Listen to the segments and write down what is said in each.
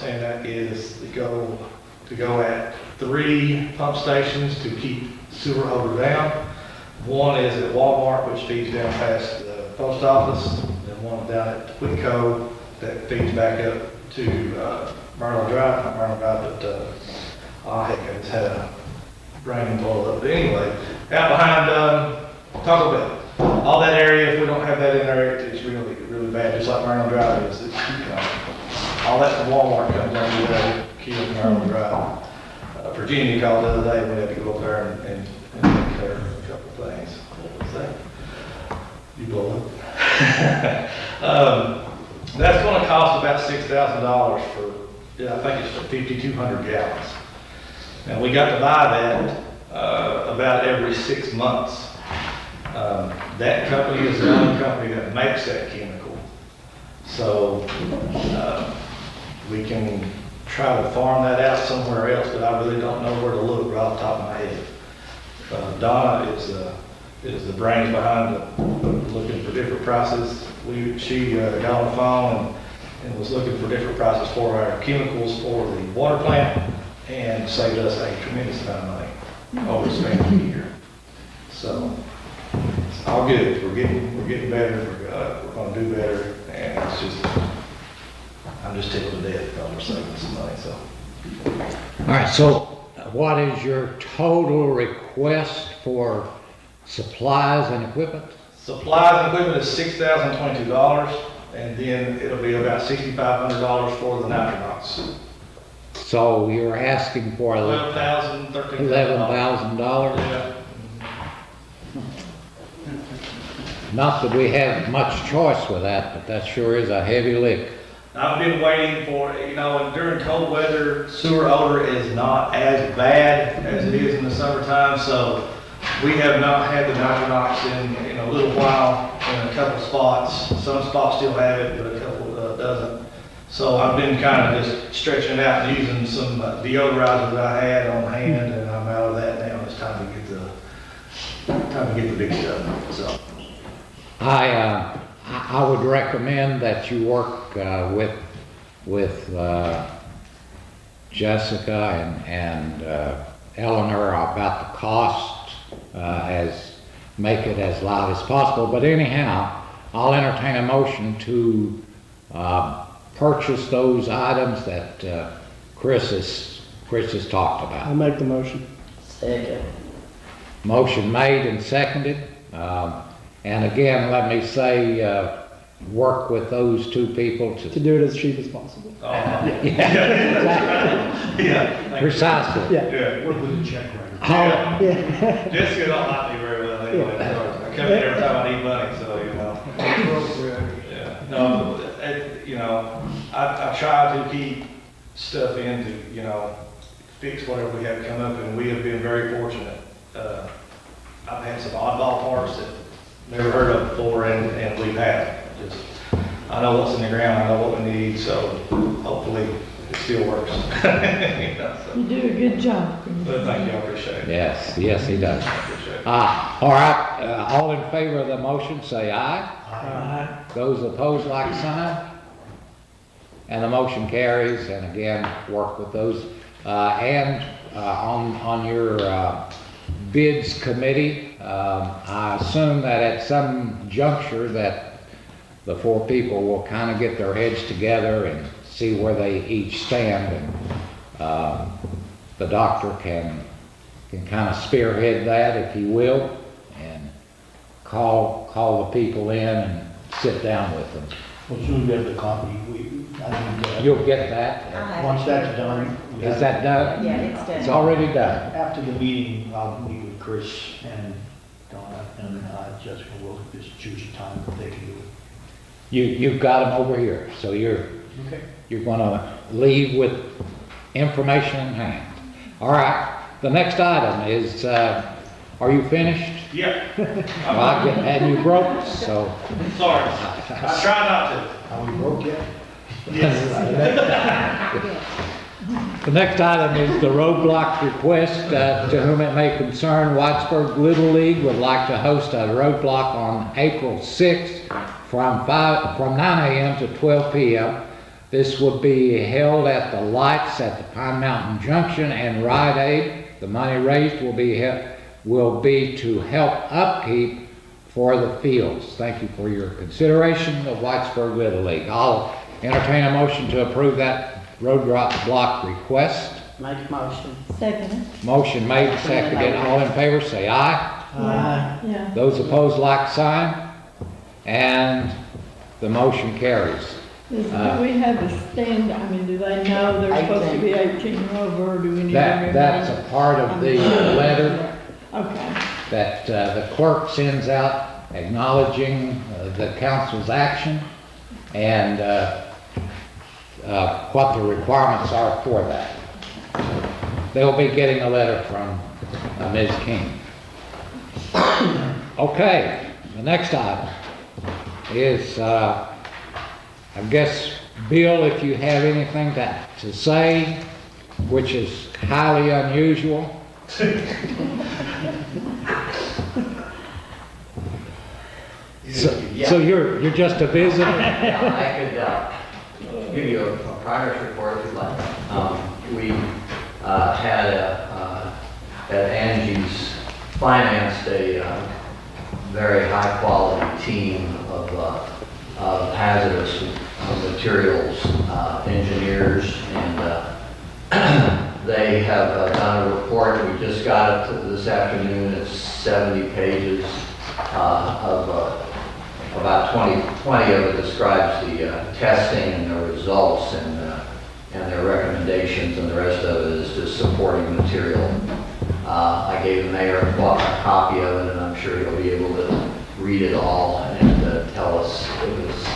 and that is to go at 3 pump stations to keep sewer odor down. One is at Walmart, which feeds down past the post office, and one down at Whitco that feeds back up to Myrtle Drive, not Myrtle Drive, but heck, I just had a brain blow up. But anyway, out behind Taco Bell, all that area, if we don't have that in there, it's really, really bad, just like Myrtle Drive is. It's, all that from Walmart comes down to the kids in Myrtle Drive. Virginia called the other day, we had to go up there and take care of a couple of things. What was that? You blow up. That's going to cost about $6,000 for, I think it's for 5,200 gallons. Now we got to buy that about every 6 months. That company is the only company that makes that chemical. So we can try to farm that out somewhere else, but I really don't know where to look right off the top of my head. Donna is the brains behind looking for different prices. She got on the phone and was looking for different prices for our chemicals for the water plant, and saved us a tremendous amount of money over the span of a year. So it's all good. We're getting better. We're going to do better, and it's just I'm just tickled to death because we're saving some money. So. All right. So, what is your total request for supplies and equipment? Supplies and equipment is $6,022, and then it'll be about $6,500 for the Nitronox. So you're asking for $11,000, $13,000. $11,000. Yeah. Not that we have much choice with that, but that sure is a heavy lick. I've been waiting for, and during cold weather, sewer odor is not as bad as it is in the summertime, so we have not had the Nitronox in a little while in a couple spots. Some spots still have it, but a couple doesn't. So I've been kind of just stretching it out and using some deodorizer that I had on hand, and I'm out of that now. It's time to get the big stuff. So I would recommend that you work with Jessica and Eleanor about the cost, make it as light as possible. But anyhow, I'll entertain a motion to purchase those items that Chris has talked about. I'll make the motion. Second. Motion made and seconded. And again, let me say, work with those 2 people To do it as cheap as possible. Yeah, yeah, precisely. Yeah. Work with the check writer. yeah. Yeah. Jessica don't like me very well anyway. I come in every time I need money, so Yeah. No, I try to keep stuff in to, fix whatever we have come up, and we have been very fortunate. I've had some oddball parts that never heard of before, and we've had. I know what's in the ground, I know what we need, so hopefully it still works. You do a good job. But thank you, I appreciate it. Yes, he does. I appreciate it. All right, all in favor of the motion, say aye. Aye. Those opposed, like sign. And the motion carries, and again, work with those. And on your bids committee, I assume that at some juncture that the 4 people will kind of get their heads together and see where they each stand, and the doctor can kind of spearhead that, if he will, and call the people in and sit down with them. Well, soon we have the copy. You'll get that. Once that's done. Is that done? Yeah, it's done. It's already done. After the meeting, I'll meet with Chris and Donna and Jessica. We'll just choose a time that they can do it. You've got them over here, so you're going to leave with information in hand. All right, the next item is, are you finished? Yeah. Well, I had you broke, so. Sorry. I try not to. Are we broke yet? The next item is the roadblock request. To whom it may concern, Whitesburg Little League would like to host a roadblock on April 6th from 9 a.m. to 12 p.m. This will be held at the lights at the Pine Mountain Junction and Rite Aid. The money raised will be to help upkeep for the fields. Thank you for your consideration of Whitesburg Little League. I'll entertain a motion to approve that road block request. Make a motion. Second. Motion made, seconded. All in favor, say aye. Aye. Yeah. Those opposed, like sign. And the motion carries. Do we have a stand, I mean, do they know they're supposed to be 18 and over, or do we need to remind? That's a part of the letter Okay, that the clerk sends out acknowledging the council's action and what the requirements are for that. They'll be getting a letter from Ms. King. Okay, the next item is, I guess, Bill, if you have anything to say, which is highly unusual. So you're just a visitor? I could give you a progress report if you'd like. We had at Angie's financed a very high quality team of hazardous materials engineers, and they have done a report. We just got it this afternoon. It's 70 pages of about 20 of it describes the testing and the results and their recommendations, and the rest of it is just supporting material. I gave the mayor a copy of it, and I'm sure he'll be able to read it all and tell us it was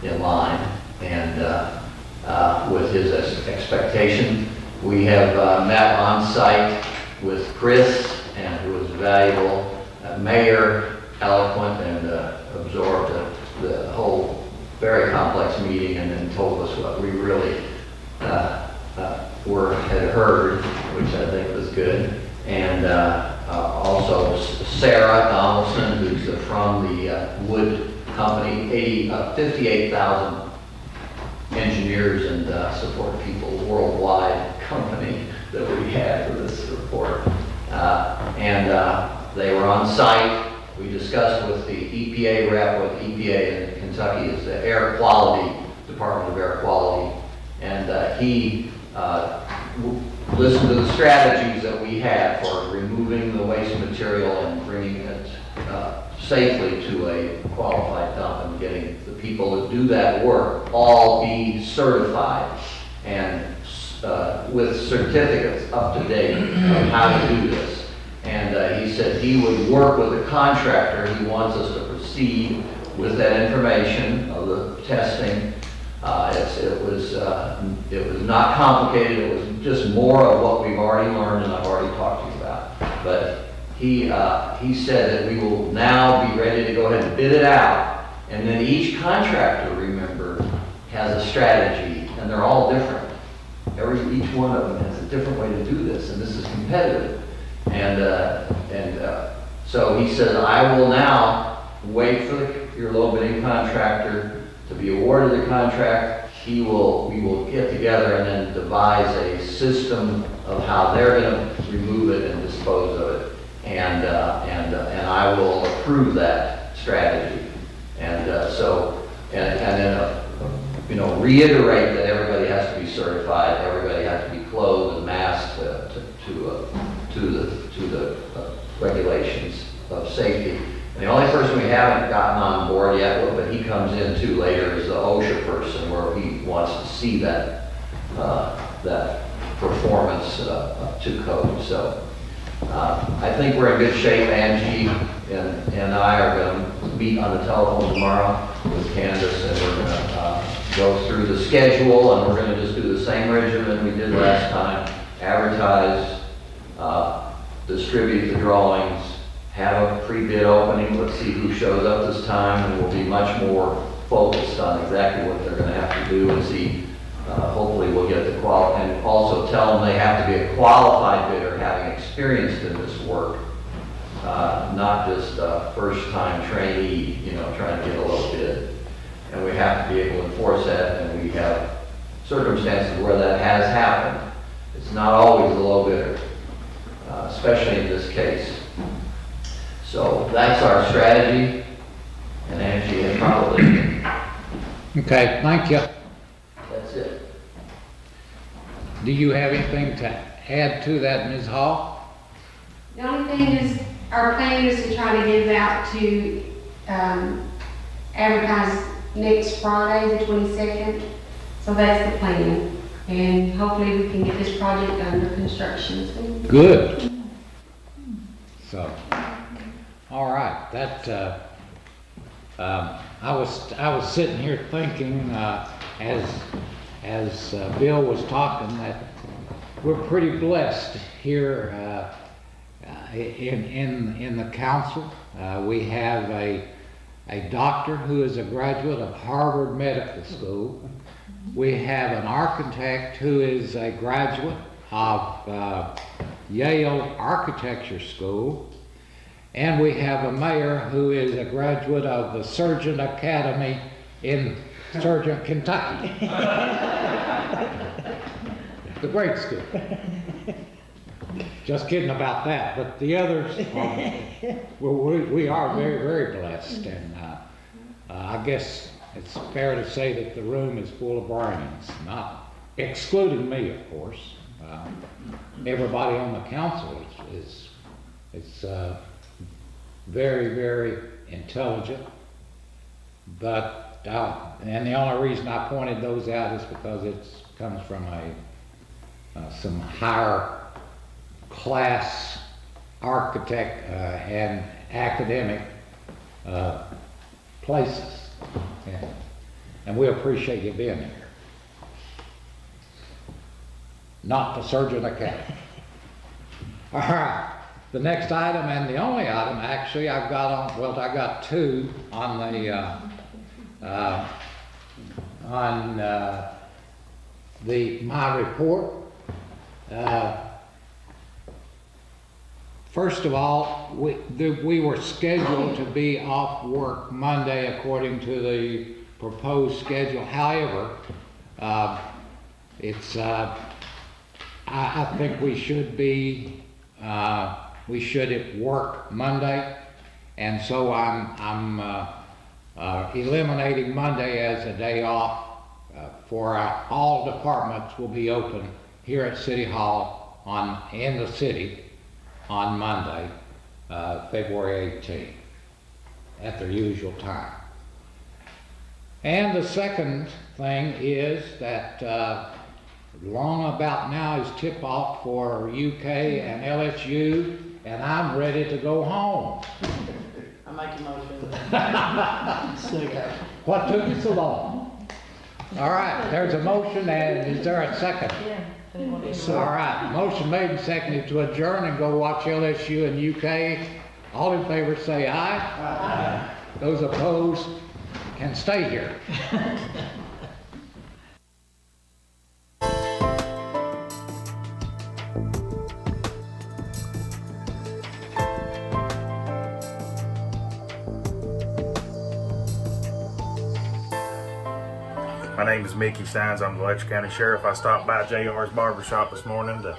in line and with his expectation. We have met on site with Chris, and it was valuable. Mayor, eloquent, and absorbed the whole very complex meeting, and then told us what we really had heard, which I think was good. And also Sarah Donaldson, who's from the wood company, 58,000 engineers and support people worldwide company that we had for this report. They were on site. We discussed with the EPA rep, what EPA in Kentucky is the Air Quality, Department of Air Quality, and he listened to the strategies that we had for removing the waste material and bringing it safely to a qualified dump, and getting the people that do that work all be certified and with certificates up to date of how to do this. And he said he would work with a contractor. He wants us to proceed with that information of the testing. It was not complicated. It was just more of what we've already learned and I've already talked to you about. But he said that we will now be ready to go ahead and bid it out. And then each contractor, remember, has a strategy, and they're all different. Each one of them has a different way to do this, and this is competitive. So he said, I will now wait for your low bidding contractor to be awarded the contract. We will get together and then devise a system of how they're going to remove it and dispose of it. And I will approve that strategy. And then reiterate that everybody has to be certified, everybody has to be clothed and masked to the regulations of safety. And the only person we haven't gotten on board yet, but he comes in too later, is the OSHA person, where he wants to see that performance to code. So I think we're in good shape. Angie and I are going to meet on the telephone tomorrow with Candace, and we're going to go through the schedule, and we're going to just do the same regimen we did last time: advertise, distribute the drawings, have a pre-bid opening. Let's see who shows up this time, and we'll be much more focused on exactly what they're going to have to do, and see. Hopefully we'll get the and also tell them they have to be a qualified bidder, having experienced in this work, not just a first-time trainee, trying to get a low bid. And we have to be able to enforce that, and we have circumstances where that has happened. It's not always the low bidder, especially in this case. So that's our strategy, and Angie had probably, Okay, thank you. that's it. Do you have anything to add to that, Ms. Hall? The only thing is, our plan is to try to get it out to, advertise next Friday, the 22nd. So that's the plan. And hopefully we can get this project under construction soon. Good. So, all right, that, I was sitting here thinking, as Bill was talking, that we're pretty blessed here, in the council. We have a doctor who is a graduate of Harvard Medical School. We have an architect who is a graduate of Yale Architecture School. And we have a mayor who is a graduate of the Surgeon Academy in Surgeon, Kentucky. The great school. Just kidding about that, but the others, well, we are very, very blessed, and I guess it's fair to say that the room is full of brains, not excluding me, of course. Everybody on the council is very, very intelligent, but and the only reason I pointed those out is because it comes from some higher class architect and academic places, and we appreciate you being here. Not the Surgeon Academy. All right, the next item, and the only item actually I've got on, well, I got two on my report. First of all, we were scheduled to be off work Monday according to the proposed schedule. However, I think we should at work Monday, and so I'm eliminating Monday as a day off for all departments will be open here at City Hall in the city on Monday, February 18th, at their usual time. And the second thing is that long about now is tip-off for UK and LSU, and I'm ready to go home. I make a motion. Second. What took you so long? All right, there's a motion, and is there a second? Yeah. All right, motion made and seconded to adjourn and go watch LSU and UK. All in favor say aye. Aye. Those opposed can stay here. My name is Mickey Steins. I'm the Letcher County Sheriff. I stopped by JR's barbershop this morning to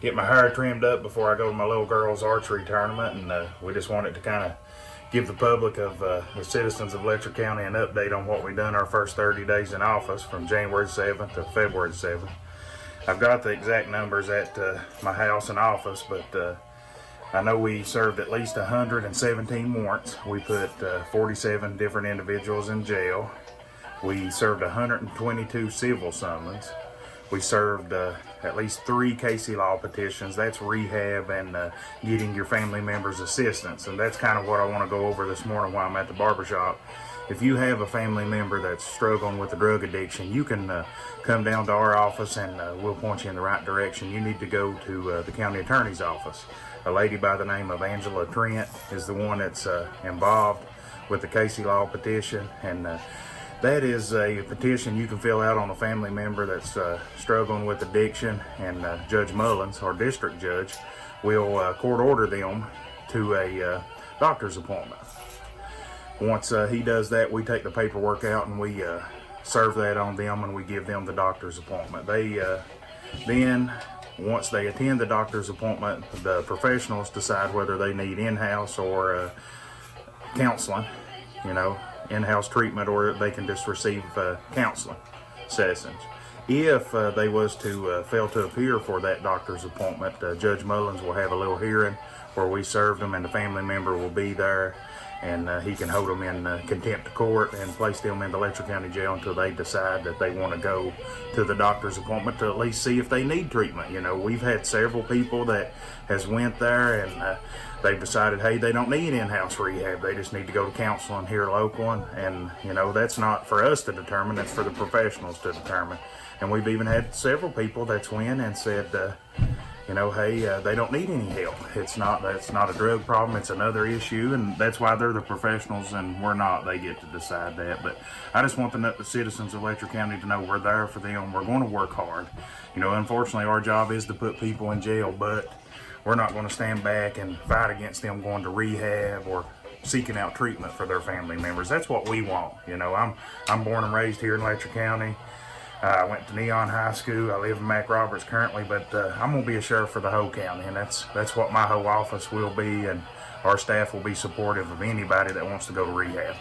get my hair trimmed up before I go to my little girl's archery tournament, and we just wanted to kind of give the public of the citizens of Letcher County an update on what we've done our first 30 days in office from January 7th to February 7th. I've got the exact numbers at my house and office, but I know we served at least 117 warrants. We put 47 different individuals in jail. We served 122 civil summons. We served at least 3 Casey Law petitions. That's rehab and getting your family members assistance. And that's kind of what I want to go over this morning while I'm at the barbershop. If you have a family member that's struggling with a drug addiction, you can come down to our office and we'll point you in the right direction. You need to go to the county attorney's office. A lady by the name of Angela Trent is the one that's involved with the Casey Law petition, and that is a petition you can fill out on a family member that's struggling with addiction, and Judge Mullins, our district judge, will court order them to a doctor's appointment. Once he does that, we take the paperwork out and we serve that on them, and we give them the doctor's appointment. They then, once they attend the doctor's appointment, the professionals decide whether they need in-house or counseling, in-house treatment, or they can just receive counseling sessions. If they was to fail to appear for that doctor's appointment, Judge Mullins will have a little hearing where we serve them, and the family member will be there, and he can hold them in contempt of court and place them in the Letcher County Jail until they decide that they want to go to the doctor's appointment to at least see if they need treatment. We've had several people that has went there and they've decided, hey, they don't need in-house rehab. They just need to go to counseling here local, and that's not for us to determine. That's for the professionals to determine. And we've even had several people that's went and said, hey, they don't need any help. That's not a drug problem. It's another issue, and that's why they're the professionals and we're not. They get to decide that. But I just want the citizens of Letcher County to know we're there for them. We're going to work hard. Unfortunately, our job is to put people in jail, but we're not going to stand back and fight against them going to rehab or seeking out treatment for their family members. That's what we want. I'm born and raised here in Letcher County. I went to Neon High School. I live in Mac Roberts currently, but I'm going to be a sheriff for the whole county, and that's what my whole office will be, and our staff will be supportive of anybody that wants to go to rehab.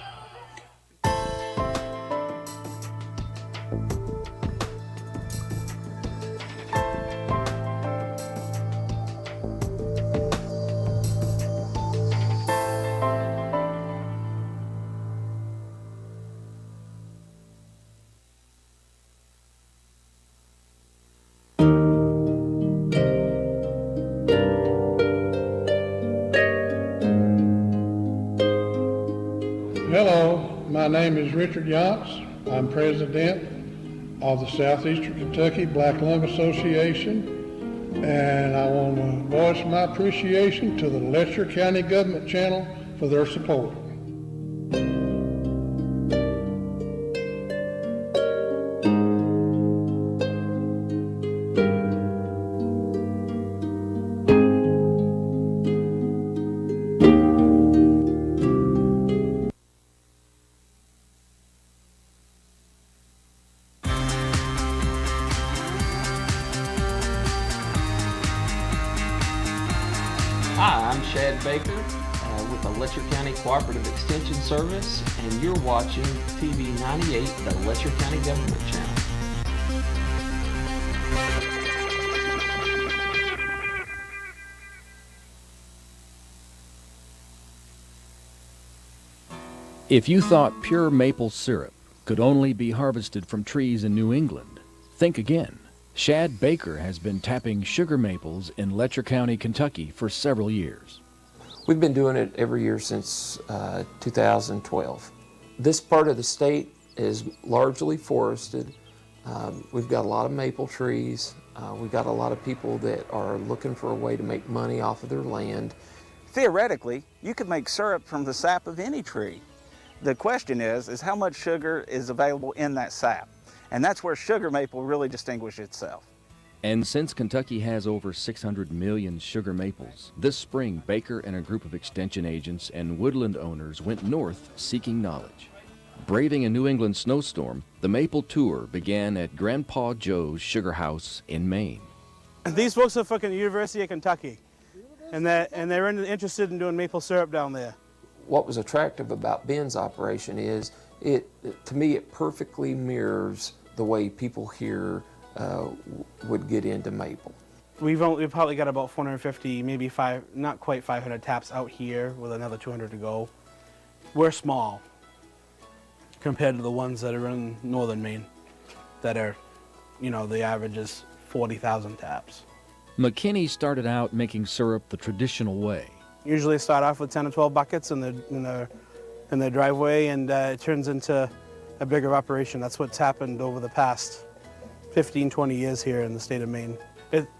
Hello, my name is Richard Yonts. I'm president of the Southeastern Kentucky Black Lung Association, and I want to voice my appreciation to the Letcher County Government Channel for their support. Hi, I'm Shad Baker with the Letcher County Cooperative Extension Service, and you're watching TV 98, the Letcher County Government Channel. If you thought pure maple syrup could only be harvested from trees in New England, think again. Shad Baker has been tapping sugar maples in Letcher County, Kentucky for several years. We've been doing it every year since 2012. This part of the state is largely forested. We've got a lot of maple trees. We've got a lot of people that are looking for a way to make money off of their land. Theoretically, you could make syrup from the sap of any tree. The question is how much sugar is available in that sap? And that's where sugar maple really distinguishes itself. And since Kentucky has over 600 million sugar maples, this spring Baker and a group of extension agents and woodland owners went north seeking knowledge. Braving a New England snowstorm, the maple tour began at Grandpa Joe's Sugar House in Maine. These folks are from the University of Kentucky, and they're interested in doing maple syrup down there. What was attractive about Ben's operation is, to me, it perfectly mirrors the way people here would get into maple. We've probably got about 450, maybe not quite 500 taps out here with another 200 to go. We're small compared to the ones that are in northern Maine that are, the average is 40,000 taps. McKinney started out making syrup the traditional way. Usually start off with 10 or 12 buckets in their driveway, and it turns into a bigger operation. That's what's happened over the past 15, 20 years here in the state of Maine.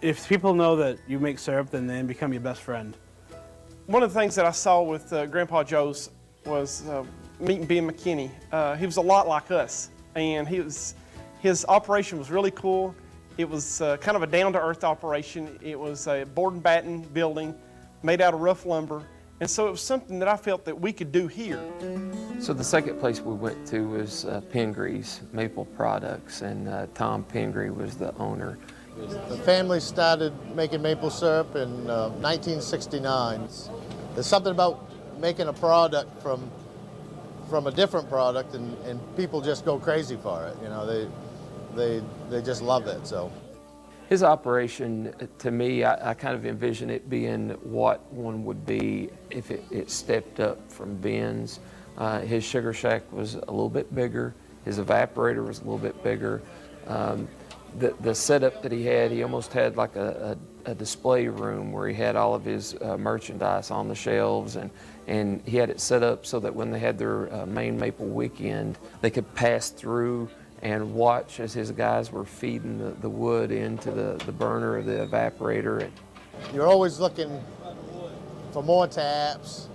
If people know that you make syrup, then they become your best friend. One of the things that I saw with Grandpa Joe's was meeting Ben McKinney. He was a lot like us, and his operation was really cool. It was kind of a down-to-earth operation. It was a board and batten building made out of rough lumber, And so it was something that I felt that we could do here. So the second place we went to was Pingree's Maple Products, and Tom Pingree was the owner. The family started making maple syrup in 1969. There's something about making a product from a different product, and people just go crazy for it. You know, they just love it. So his operation, to me, I kind of envision it being what one would be if it stepped up from Ben's. His sugar shack was a little bit bigger. His evaporator was a little bit bigger. The setup that he almost had like a display room where he had all of his merchandise on the shelves, and he had it set up so that when they had their main maple weekend, they could pass through and watch as his guys were feeding the wood into the burner of the evaporator. you're always looking for more taps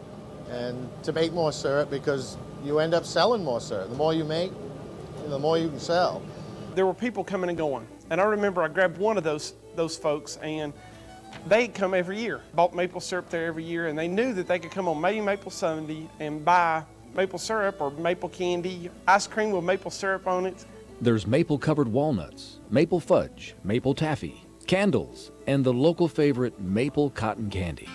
and to make more syrup, because you end up selling more syrup. The more you make, the more you can sell. There were people coming and going. And I remember I grabbed one of those folks, and they'd come every year, bought maple syrup there every year, and they knew that they could come on May Maple Sunday and buy maple syrup or maple candy, ice cream with maple syrup on it. There's maple-covered walnuts, maple fudge, maple taffy, candles, and the local favorite maple cotton candy.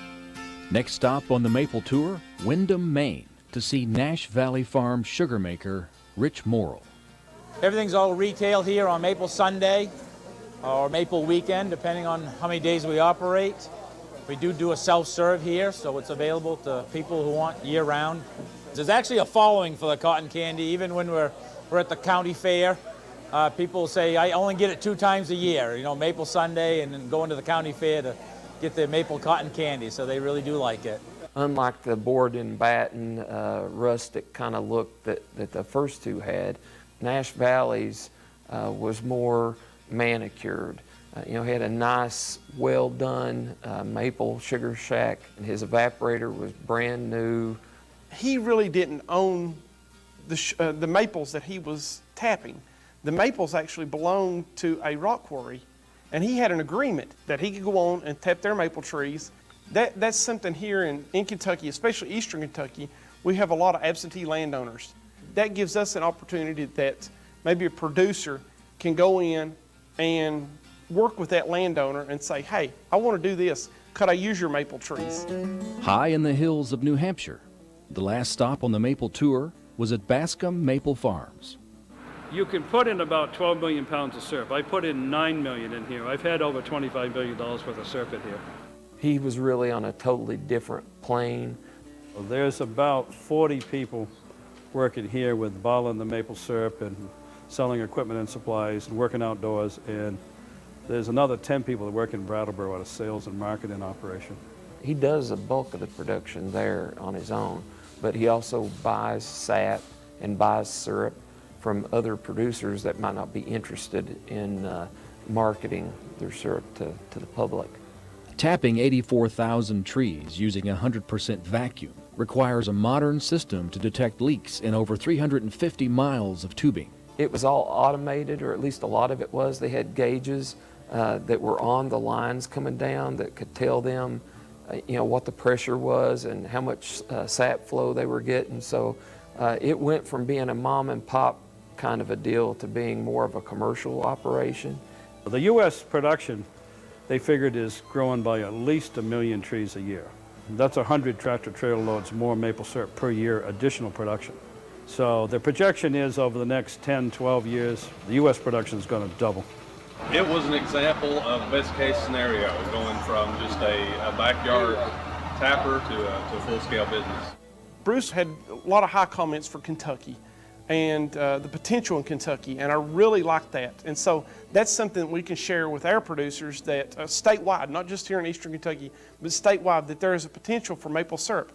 Next stop on the Maple Tour, Windham, Maine, to see Nash Valley Farm sugar maker Rich Morrill. Everything's all retail here on Maple Sunday or Maple Weekend, depending on how many days we operate. We do a self-serve here, so it's available to people who want year-round. There's actually a following for the cotton candy, even when we're at the county fair. People say, I only get it 2 times a year, you know, Maple Sunday and then going to the county fair to get the maple cotton candy, so they really do like it. Unlike the board and batten, rustic kind of look that the first two had, Nash Valley's was more manicured. He had a nice, well-done maple sugar shack, and his evaporator was brand new. He really didn't own the maples that he was tapping. The maples actually belonged to a rock quarry, and he had an agreement that he could go on and tap their maple trees. That's something here in Kentucky, especially eastern Kentucky, we have a lot of absentee landowners. That gives us an opportunity that maybe a producer can go in and work with that landowner and say, hey, I want to do this. Could I use your maple trees? High in the hills of New Hampshire, the last stop on the Maple Tour was at Bascom Maple Farms. You can put in about 12 million pounds of syrup. I put in 9 million in here. I've had over $25 billion worth of syrup in here. He was really on a totally different plane. There's about 40 people working here with bottling the maple syrup and selling equipment and supplies and working outdoors, and there's another 10 people that work in Brattleboro at a sales and marketing operation. He does the bulk of the production there on his own, but he also buys sap and buys syrup from other producers that might not be interested in marketing their syrup to the public. Tapping 84,000 trees using 100% vacuum requires a modern system to detect leaks in over 350 miles of tubing. It was all automated, or at least a lot of it was. They had gauges that were on the lines coming down that could tell them what the pressure was and how much sap flow they were getting. So it went from being a mom and pop kind of a deal to being more of a commercial operation. The U.S. production, they figured, is growing by at least 1 million trees a year. That's 100 tractor trailer loads more maple syrup per year additional production. So the projection is over the next 10, 12 years, the U.S. production is going to double. It was an example of best case scenario, going from just a backyard tapper to a full-scale business. Bruce had a lot of high comments for Kentucky and the potential in Kentucky, and I really like that. And so that's something that we can share with our producers that statewide, not just here in eastern Kentucky, but statewide, that there is a potential for maple syrup.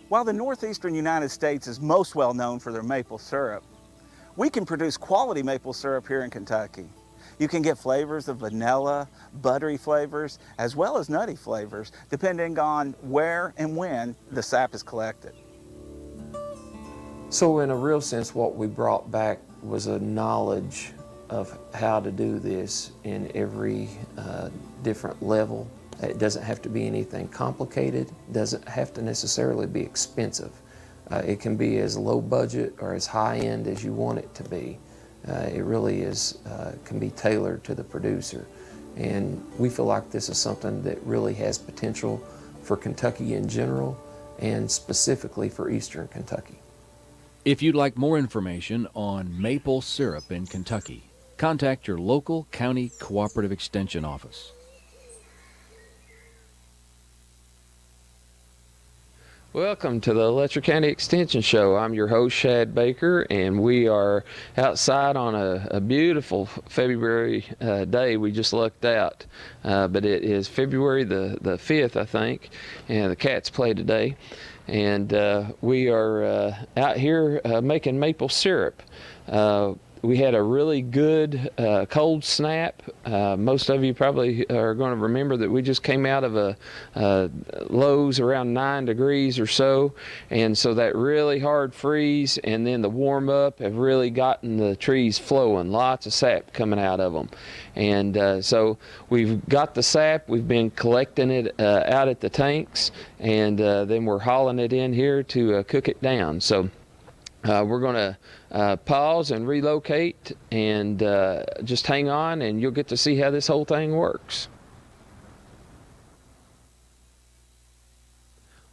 While the northeastern United States is most well known for their maple syrup, we can produce quality maple syrup here in Kentucky. You can get flavors of vanilla, buttery flavors, as well as nutty flavors, depending on where and when the sap is collected. So in a real sense, what we brought back was a knowledge of how to do this in every different level. It doesn't have to be anything complicated, doesn't have to necessarily be expensive. It can be as low budget or as high end as you want it to be. It really is, can be tailored to the producer. And we feel like this is something that really has potential for Kentucky in general and specifically for Eastern Kentucky. If you'd like more information on maple syrup in Kentucky, contact your local county cooperative extension office. Welcome to the Letcher County Extension Show. I'm your host, Shad Baker, and we are outside on a beautiful February day. We just lucked out, but it is February the 5th, I think, and the Cats play today. And we are out here making maple syrup. We had a really good cold snap. Most of you probably are going to remember that we just came out of a lows around 9 degrees or so, and so that really hard freeze and then the warm up have really gotten the trees flowing, lots of sap coming out of them. And so we've got the sap, we've been collecting it out at the tanks, and then we're hauling it in here to cook it down. So we're going to pause and relocate and just hang on, and you'll get to see how this whole thing works.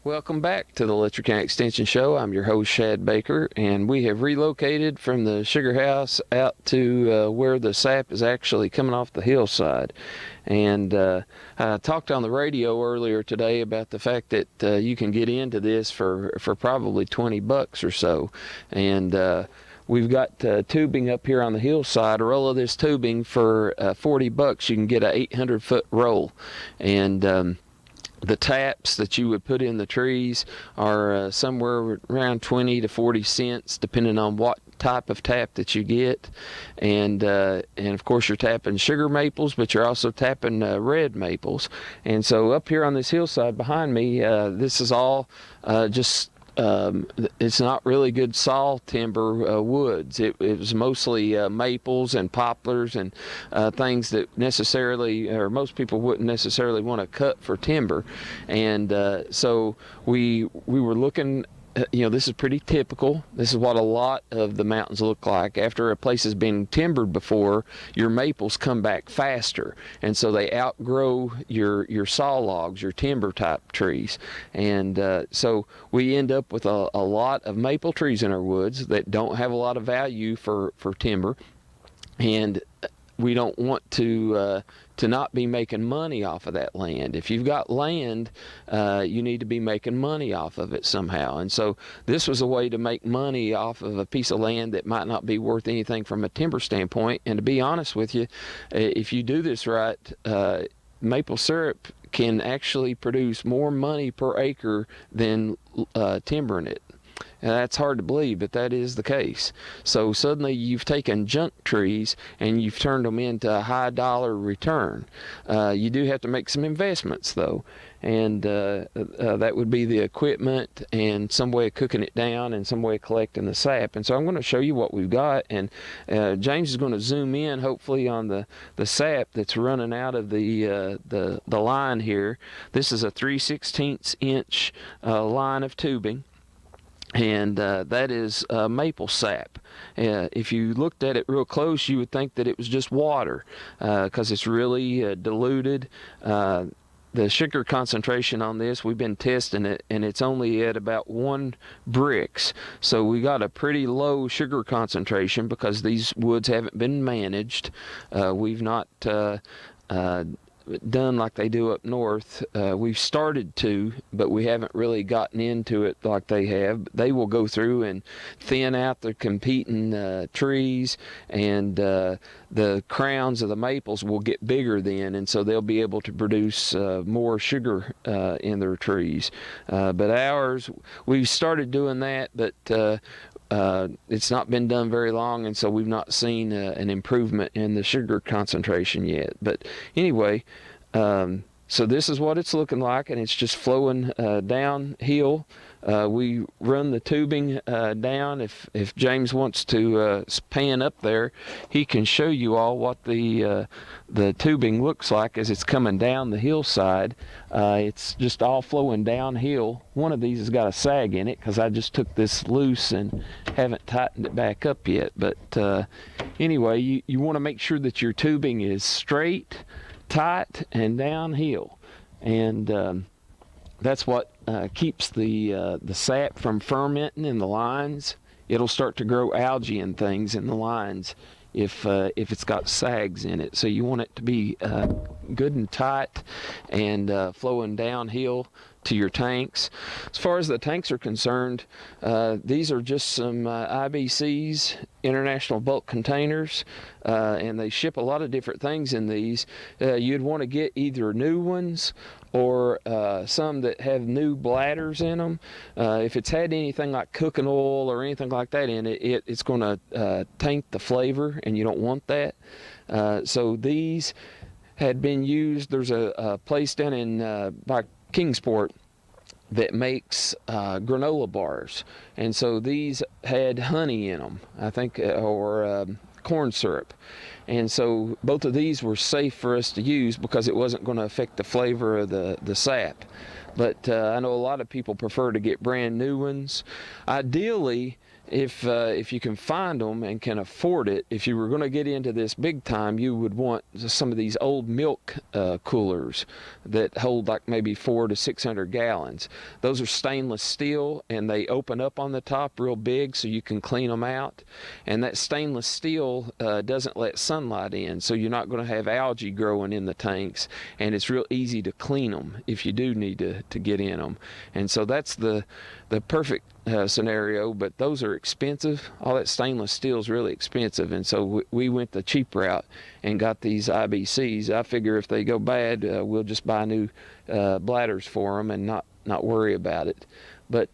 Welcome back to the Letcher County Extension Show. I'm your host, Shad Baker, and we have relocated from the sugar house out to where the sap is actually coming off the hillside. And I talked on the radio earlier today about the fact that you can get into this for probably $20 or so. And we've got tubing up here on the hillside. A roll of this tubing for $40. You can get an 800-foot roll. And the taps that you would put in the trees are somewhere around 20 to 40 cents, depending on what type of tap that you get. And of course you're tapping sugar maples, but you're also tapping red maples. And so up here on this hillside behind me, this is all just it's not really good saw timber woods. It was mostly maples and poplars and things that necessarily, or most people wouldn't necessarily want to cut for timber. And so we were looking. This is pretty typical. This is what a lot of the mountains look like. After a place has been timbered before, your maples come back faster, and so they outgrow your saw logs, your timber type trees. And so we end up with a lot of maple trees in our woods that don't have a lot of value for timber, and we don't want to not be making money off of that land. If you've got land, you need to be making money off of it somehow. And so this was a way to make money off of a piece of land that might not be worth anything from a timber standpoint. And to be honest with you, if you do this right, maple syrup can actually produce more money per acre than timbering it. And that's hard to believe, but that is the case. So suddenly you've taken junk trees and you've turned them into a high dollar return. You do have to make some investments though, and that would be the equipment and some way of cooking it down and some way of collecting the sap. And so I'm going to show you what we've got, and James is going to zoom in hopefully on the sap that's running out of the line here. This is a 3/16 inch line of tubing. And that is maple sap. If you looked at it real close, you would think that it was just water because it's really diluted. The sugar concentration on this, we've been testing it, and it's only at about 1 Brix. So we got a pretty low sugar concentration because these woods haven't been managed. We've not done like they do up north. We've started to, but we haven't really gotten into it like they have. They will go through and thin out the competing trees, and the crowns of the maples will get bigger then, and so they'll be able to produce more sugar in their trees. But ours, we've started doing that, but it's not been done very long, and so we've not seen an improvement in the sugar concentration yet. But anyway, So this is what it's looking like, and it's just flowing downhill. We run the tubing down. If James wants to pan up there, he can show you all what the tubing looks like as it's coming down the hillside. It's just all flowing downhill. One of these has got a sag in it because I just took this loose and haven't tightened it back up yet. But anyway, you want to make sure that your tubing is straight, tight, and downhill, and that's what keeps the sap from fermenting in the lines. It'll start to grow algae and things in the lines if it's got sags in it. So you want it to be good and tight and flowing downhill to your tanks. As far as the tanks are concerned, these are just some IBCs, International Bulk Containers, and they ship a lot of different things in these. You'd want to get either new ones or some that have new bladders in them. If it's had anything like cooking oil or anything like that in it, it's going to taint the flavor, and you don't want that. So these had been used. There's a place down in by Kingsport that makes granola bars, and so these had honey in them, I think, or corn syrup, and so both of these were safe for us to use because it wasn't going to affect the flavor of the sap. But I know a lot of people prefer to get brand new ones. Ideally, if you can find them and can afford it, if you were going to get into this big time, you would want some of these old milk coolers that hold like maybe 400 to 600 gallons. Those are stainless steel, and they open up on the top real big so you can clean them out. And that stainless steel doesn't let sunlight in, so you're not going to have algae growing in the tanks, and it's real easy to clean them if you do need to get in them. And so that's the perfect scenario, but those are expensive. All that stainless steel is really expensive, and so we went the cheap route and got these IBCs. I figure if they go bad, we'll just buy new bladders for them and not worry about it. But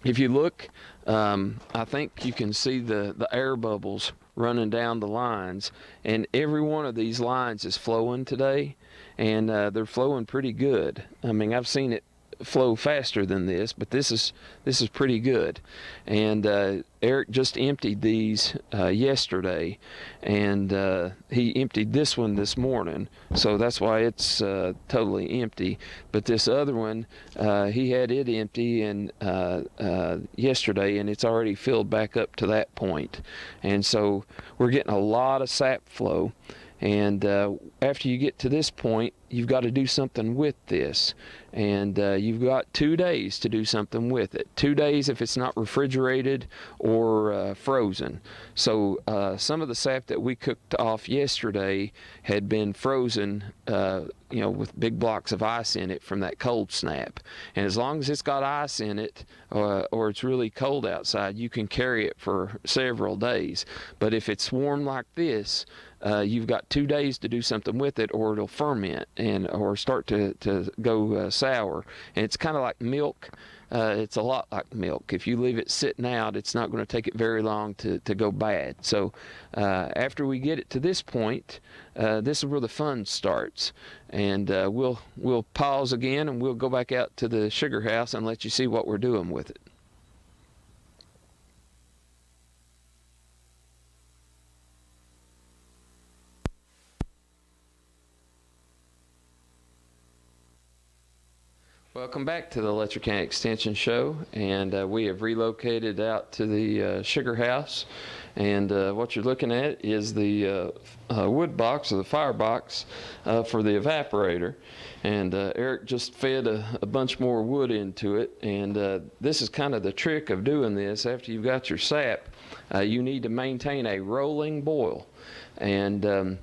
if you look, I think you can see the air bubbles running down the lines, and every one of these lines is flowing today, and they're flowing pretty good. I mean, I've seen it flow faster than this, but this is pretty good. And Eric just emptied these yesterday, and he emptied this one this morning, so that's why it's totally empty. But this other one, he had it empty and yesterday, and it's already filled back up to that point. And so we're getting a lot of sap flow. And after you get to this point, you've got to do something with this. And you've got 2 days to do something with it. 2 days if it's not refrigerated or frozen. So some of the sap that we cooked off yesterday had been frozen, with big blocks of ice in it from that cold snap. And as long as it's got ice in it, or it's really cold outside, you can carry it for several days. But if it's warm like this, you've got 2 days to do something with it, or it'll ferment or start to go sour. And it's kind of like milk. It's a lot like milk. If you leave it sitting out, it's not going to take it very long to go bad. So after we get it to this point, this is where the fun starts. And we'll pause again, and we'll go back out to the sugar house and let you see what we're doing with it. Welcome back to the Letcher County Extension Show, and we have relocated out to the sugar house, and what you're looking at is the wood box, or the fire box, for the evaporator. And Eric just fed a bunch more wood into it, and this is kind of the trick of doing this. After you've got your sap, you need to maintain a rolling boil, and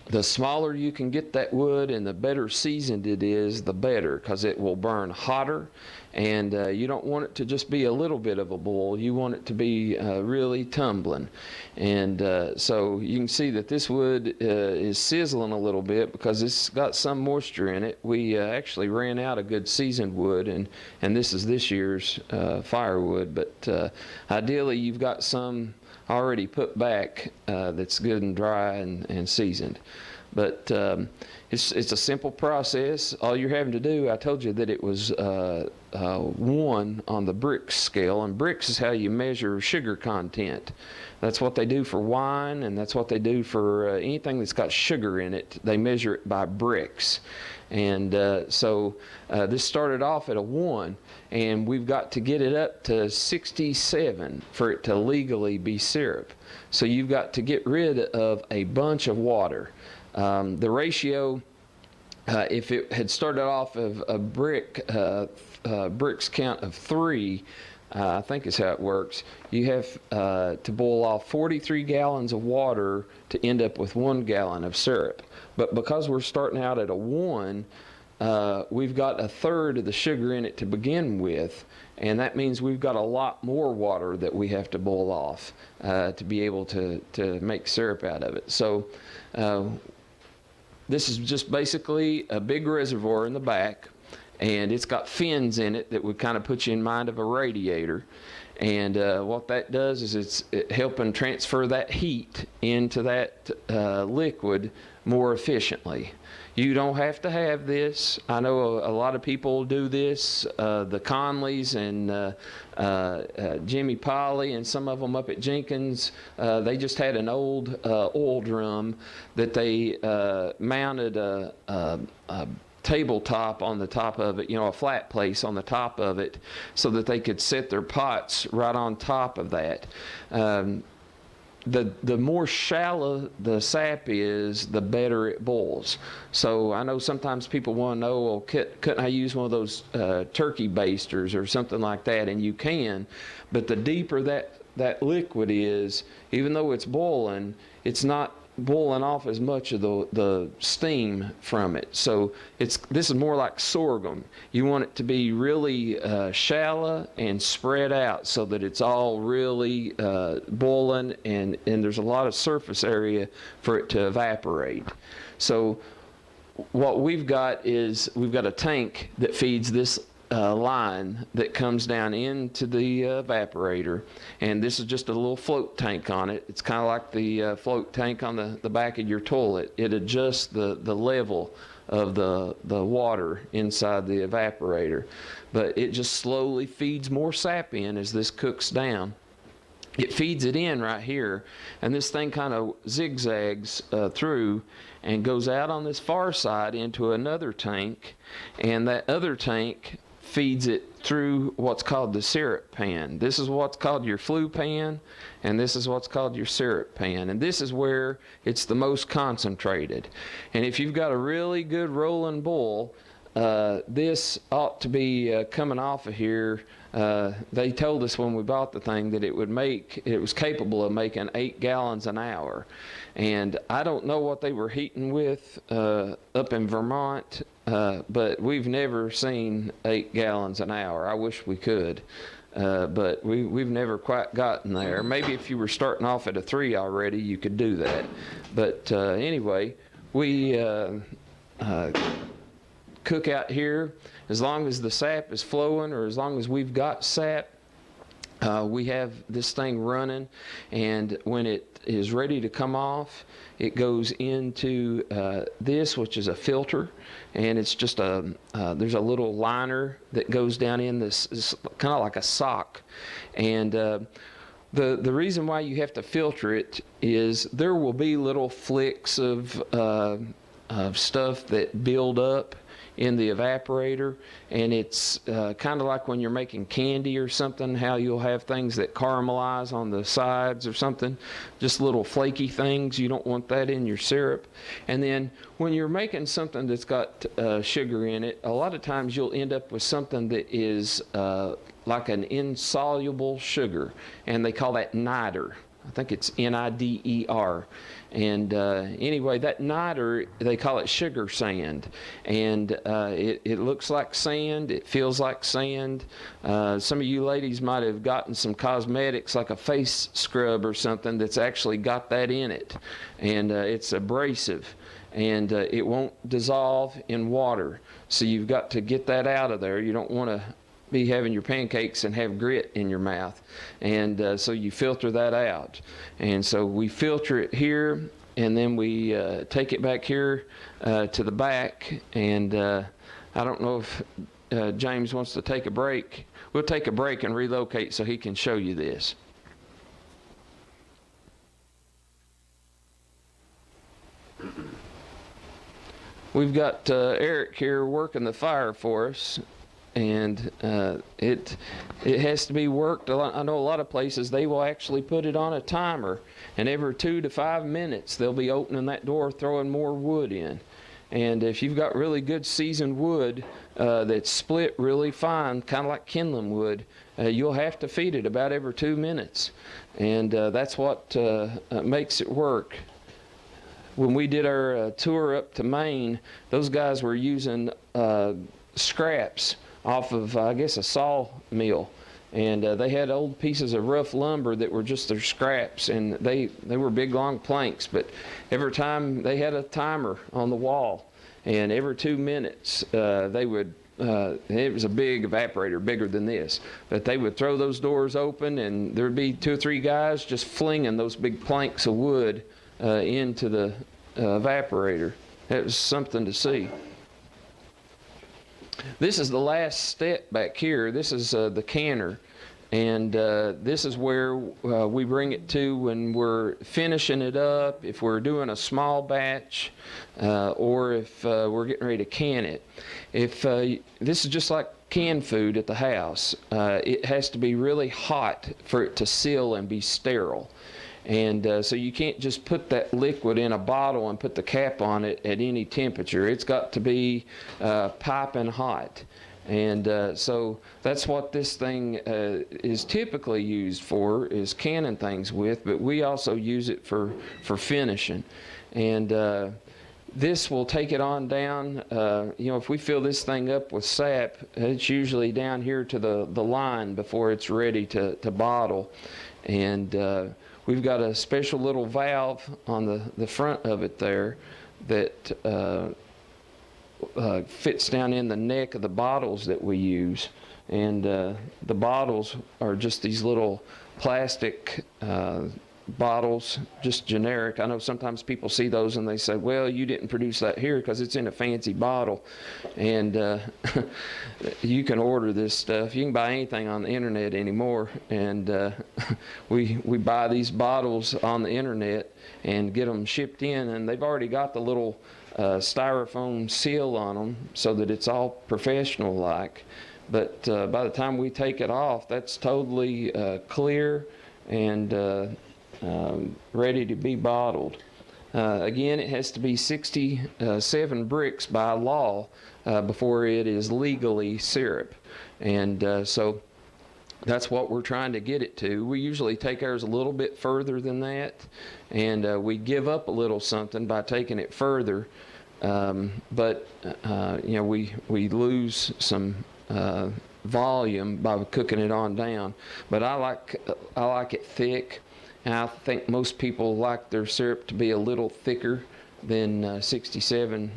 the smaller you can get that wood and the better seasoned it is, the better, because it will burn hotter. And you don't want it to just be a little bit of a boil. You want it to be really tumbling. And so you can see that this wood is sizzling a little bit because it's got some moisture in it. We actually ran out of good seasoned wood, and this is this year's firewood. But ideally, you've got some already put back that's good and dry and seasoned. But it's a simple process. All you're having to do, I told you that it was 1 on the Brix scale, and Brix is how you measure sugar content. That's what they do for wine, and that's what they do for anything that's got sugar in it. They measure it by Brix. And so this started off at a 1, and we've got to get it up to 67 for it to legally be syrup. So you've got to get rid of a bunch of water. The ratio, if it had started off of a Brix count of 3, I think is how it works, you have to boil off 43 gallons of water to end up with 1 gallon of syrup. But because we're starting out at a 1, we've got 1/3 of the sugar in it to begin with, and that means we've got a lot more water that we have to boil off to be able to make syrup out of it. So this is just basically a big reservoir in the back, and it's got fins in it that would kind of put you in mind of a radiator. And what that does is it's helping transfer that heat into that liquid more efficiently. You don't have to have this. I know a lot of people do this. The Conleys and Jimmy Polly and some of them up at Jenkins, they just had an old oil drum that they mounted a tabletop on the top of it, a flat place on the top of it, so that they could set their pots right on top of that. The more shallow the sap is, the better it boils. So I know sometimes people want to know, well, couldn't I use one of those turkey basters or something like that? And you can, but the deeper that liquid is, even though it's boiling, it's not boiling off as much of the steam from it. So this is more like sorghum. You want it to be really shallow and spread out so that it's all really boiling, and there's a lot of surface area for it to evaporate. So what we've got is we've got a tank that feeds this line that comes down into the evaporator, and this is just a little float tank on it. It's kind of like the float tank on the back of your toilet. It adjusts the level of the water inside the evaporator, but it just slowly feeds more sap in as this cooks down. It feeds it in right here, and this thing kind of zigzags through and goes out on this far side into another tank, and that other tank feeds it through what's called the syrup pan. This is what's called your flue pan, and this is what's called your syrup pan. And this is where it's the most concentrated. And if you've got a really good rolling boil, this ought to be coming off of here. They told us when we bought the thing that it was capable of making 8 gallons an hour. And I don't know what they were heating with up in Vermont, but we've never seen 8 gallons an hour. I wish we could, but we've never quite gotten there. Maybe if you were starting off at a 3 already, you could do that. But anyway, we cook out here. As long as the sap is flowing, or as long as we've got sap, we have this thing running, and when it is ready to come off, it goes into this, which is a filter, and it's just there's a little liner that goes down in this kind of like a sock. And the reason why you have to filter it is there will be little flicks of stuff that build up in the evaporator, and it's kind of like when you're making candy or something, how you'll have things that caramelize on the sides or something, just little flaky things. You don't want that in your syrup. And then when you're making something that's got sugar in it, a lot of times you'll end up with something that is like an insoluble sugar, and they call that niter. I think it's Nider. And anyway, that niter, they call it sugar sand. And it looks like sand. It feels like sand. Some of you ladies might have gotten some cosmetics like a face scrub or something that's actually got that in it. And it's abrasive. And it won't dissolve in water. So you've got to get that out of there. You don't want to be having your pancakes and have grit in your mouth, and so you filter that out. And so we filter it here, and then we take it back here to the back, and I don't know if James wants to take a break. We'll take a break and relocate so he can show you this. We've got Eric here working the fire for us, and it has to be worked. I know a lot of places they will actually put it on a timer, and every 2 to 5 minutes they'll be opening that door, throwing more wood in. And if you've got really good seasoned wood that's split really fine, kind of like kindling wood, you'll have to feed it about every 2 minutes, and that's what makes it work. When we did our tour up to Maine, those guys were using scraps off of, I guess, a sawmill. And they had old pieces of rough lumber that were just their scraps, and they were big, long planks. But every time they had a timer on the wall, and every 2 minutes they would, it was a big evaporator, bigger than this, but they would throw those doors open, and there would be 2 or 3 guys just flinging those big planks of wood into the evaporator. It was something to see. This is the last step back here. This is the canner, and this is where we bring it to when we're finishing it up, if we're doing a small batch, or if we're getting ready to can it. If this is just like canned food at the house, it has to be really hot for it to seal and be sterile. And so you can't just put that liquid in a bottle and put the cap on it at any temperature. It's got to be piping hot. And so that's what this thing is typically used for, is canning things with, but we also use it for finishing. And this will take it on down. If we fill this thing up with sap, it's usually down here to the line before it's ready to bottle. And we've got a special little valve on the front of it there that fits down in the neck of the bottles that we use. And the bottles are just these little plastic bottles, just generic. I know sometimes people see those and they say, well, you didn't produce that here because it's in a fancy bottle. And you can order this stuff. You can buy anything on the internet anymore. And we buy these bottles on the internet and get them shipped in, and they've already got the little styrofoam seal on them so that it's all professional like. But by the time we take it off, that's totally clear and ready to be bottled. Again, it has to be 67 bricks by law before it is legally syrup. And so that's what we're trying to get it to. We usually take ours a little bit further than that, and we give up a little something by taking it further. But we lose some volume by cooking it on down. But I like it thick. And I think most people like their syrup to be a little thicker than 67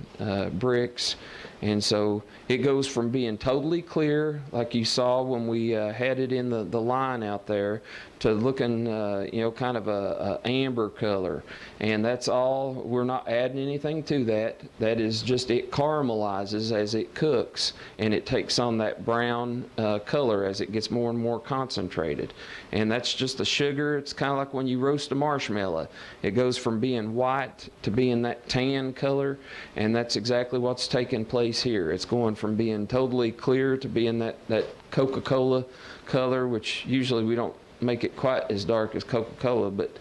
bricks. And so it goes from being totally clear, like you saw when we had it in the line out there, to looking, kind of a amber color. And that's all. We're not adding anything to that. That is just, it caramelizes as it cooks, and it takes on that brown color as it gets more and more concentrated. And that's just the sugar. It's kind of like when you roast a marshmallow. It goes from being white to being that tan color, and that's exactly what's taking place here. It's going from being totally clear to being that Coca-Cola color, which usually we don't make it quite as dark as Coca-Cola, but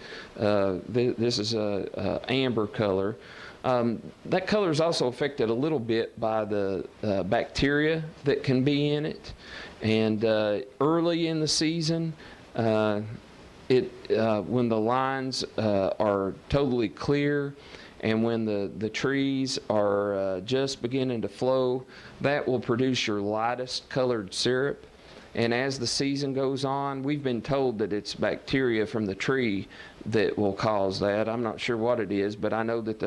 this is a amber color. That color is also affected a little bit by the bacteria that can be in it. And early in the season, when the lines are totally clear, and when the trees are just beginning to flow, that will produce your lightest colored syrup. And as the season goes on, we've been told that it's bacteria from the tree that will cause that. I'm not sure what it is, but I know that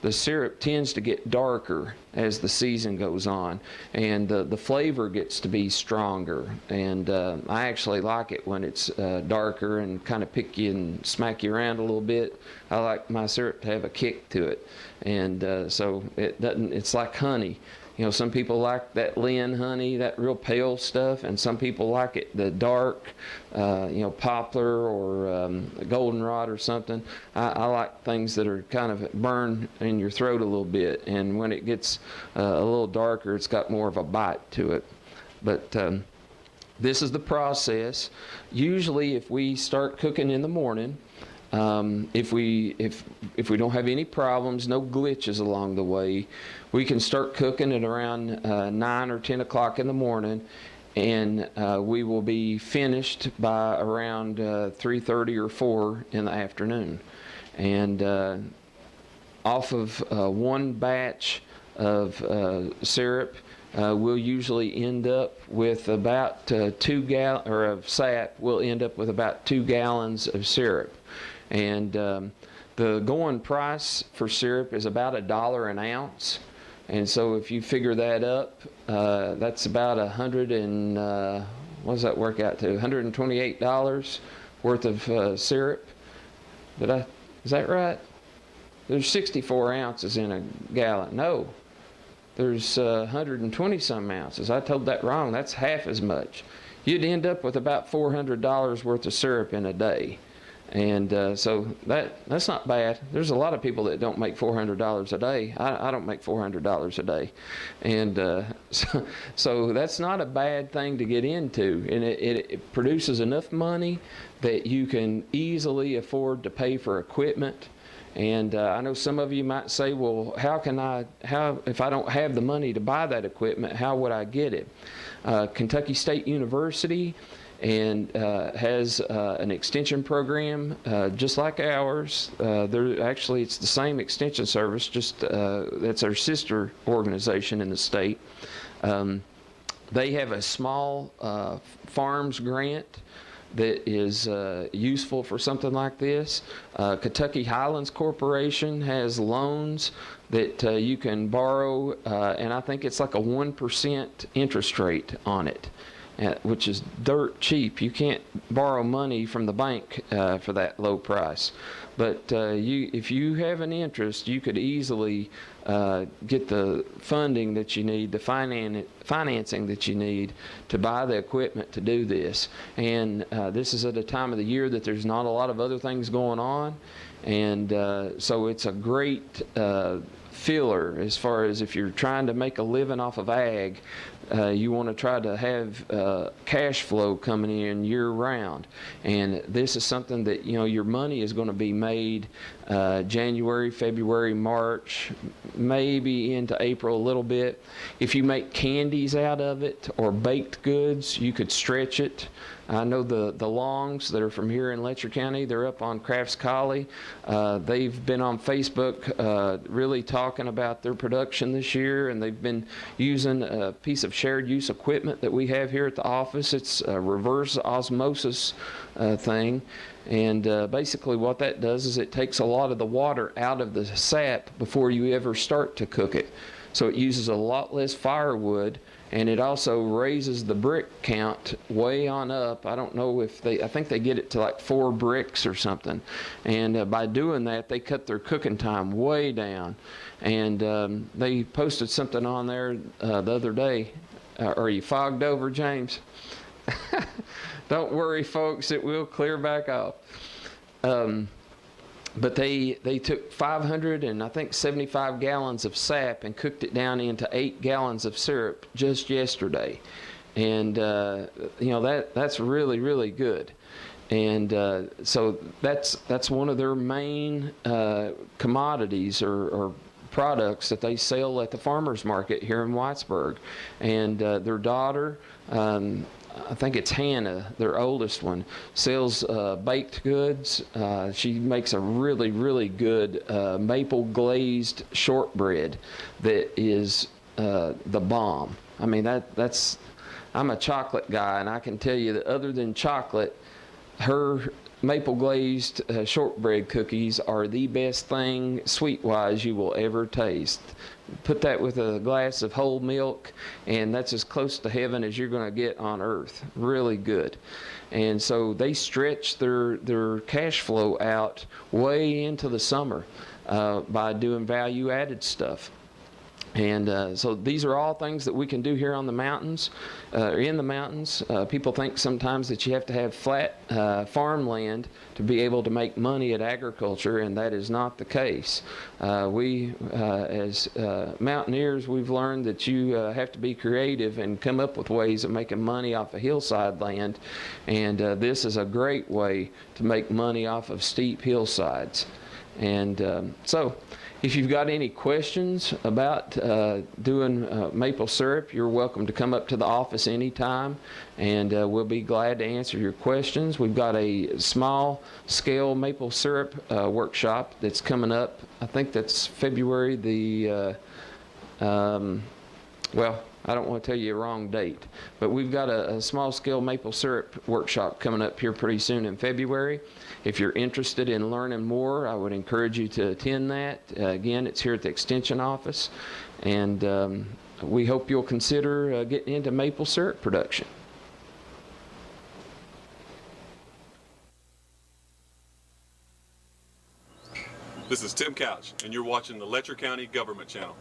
the syrup tends to get darker as the season goes on, and the flavor gets to be stronger. And I actually like it when it's darker and kind of pick you and smack you around a little bit. I like my syrup to have a kick to it, and so it doesn't. It's like honey. You know, some people like that Lynn honey, that real pale stuff, and some people like it the dark, poplar or goldenrod or something. I like things that are kind of burn in your throat a little bit, and when it gets a little darker, it's got more of a bite to it. But this is the process. Usually, if we start cooking in the morning, if we don't have any problems, no glitches along the way, we can start cooking at around 9 or 10 o'clock in the morning, and we will be finished by around 3:30 or 4 in the afternoon. And off of one batch of syrup, we'll usually end up with about 2 gallons, or of sap, we'll end up with about 2 gallons of syrup. And the going price for syrup is about $1 an ounce. And so if you figure that up, that's about what does that work out to? $128 worth of syrup. Is that right? There's 64 ounces in a gallon. No, there's 120 some ounces. I told that wrong. That's half as much. You'd end up with about $400 worth of syrup in a day. And so that's not bad. There's a lot of people that don't make $400 a day. I don't make $400 a day. And so that's not a bad thing to get into. And it produces enough money that you can easily afford to pay for equipment. And I know some of you might say, well, if I don't have the money to buy that equipment, how would I get it? Kentucky State University has an extension program just like ours. It's the same extension service, just that's our sister organization in the state. They have a small farms grant that is useful for something like this. Kentucky Highlands Corporation has loans that you can borrow, and I think it's like a 1% interest rate on it, which is dirt cheap. You can't borrow money from the bank for that low price. But if you have an interest, you could easily get the funding that you need, the financing that you need to buy the equipment to do this. And this is at a time of the year that there's not a lot of other things going on. And so it's a great filler as far as if you're trying to make a living off of ag. You want to try to have cash flow coming in year round, and this is something that your money is going to be made January, February, March, maybe into April a little bit. If you make candies out of it or baked goods, you could stretch it. I know the Longs that are from here in Letcher County, they're up on Crafts Collie. They've been on Facebook really talking about their production this year, and they've been using a piece of shared use equipment that we have here at the office. It's a reverse osmosis thing. And basically what that does is it takes a lot of the water out of the sap before you ever start to cook it. So it uses a lot less firewood, and it also raises the brick count way on up. I don't know if I think they get it to like 4 bricks or something. And by doing that, they cut their cooking time way down. And they posted something on there the other day. Are you fogged over, James? Don't worry, folks, it will clear back off. But they took 575 gallons of sap and cooked it down into 8 gallons of syrup just yesterday. And that's really, really good. And so that's one of their main commodities or products that they sell at the farmers market here in Whitesburg. And their daughter, I think it's Hannah, their oldest one, sells baked goods. She makes a really, really good maple glazed shortbread that is the bomb. I mean, I'm a chocolate guy, and I can tell you that other than chocolate, her maple glazed shortbread cookies are the best thing sweet-wise you will ever taste. Put that with a glass of whole milk, and that's as close to heaven as you're going to get on earth. Really good. And so they stretch their cash flow out way into the summer by doing value-added stuff. And so these are all things that we can do here on the mountains, in the mountains. People think sometimes that you have to have flat farmland to be able to make money at agriculture, and that is not the case. We, as mountaineers, we've learned that you have to be creative and come up with ways of making money off of hillside land, and this is a great way to make money off of steep hillsides. And so if you've got any questions about doing maple syrup, you're welcome to come up to the office anytime, and we'll be glad to answer your questions. We've got a small scale maple syrup workshop that's coming up. I think that's February the, well, I don't want to tell you a wrong date, but we've got a small scale maple syrup workshop coming up here pretty soon in February. If you're interested in learning more, I would encourage you to attend that. Again, it's here at the Extension office, and we hope you'll consider getting into maple syrup production. This is Tim Couch, and you're watching the Letcher County Government Channel.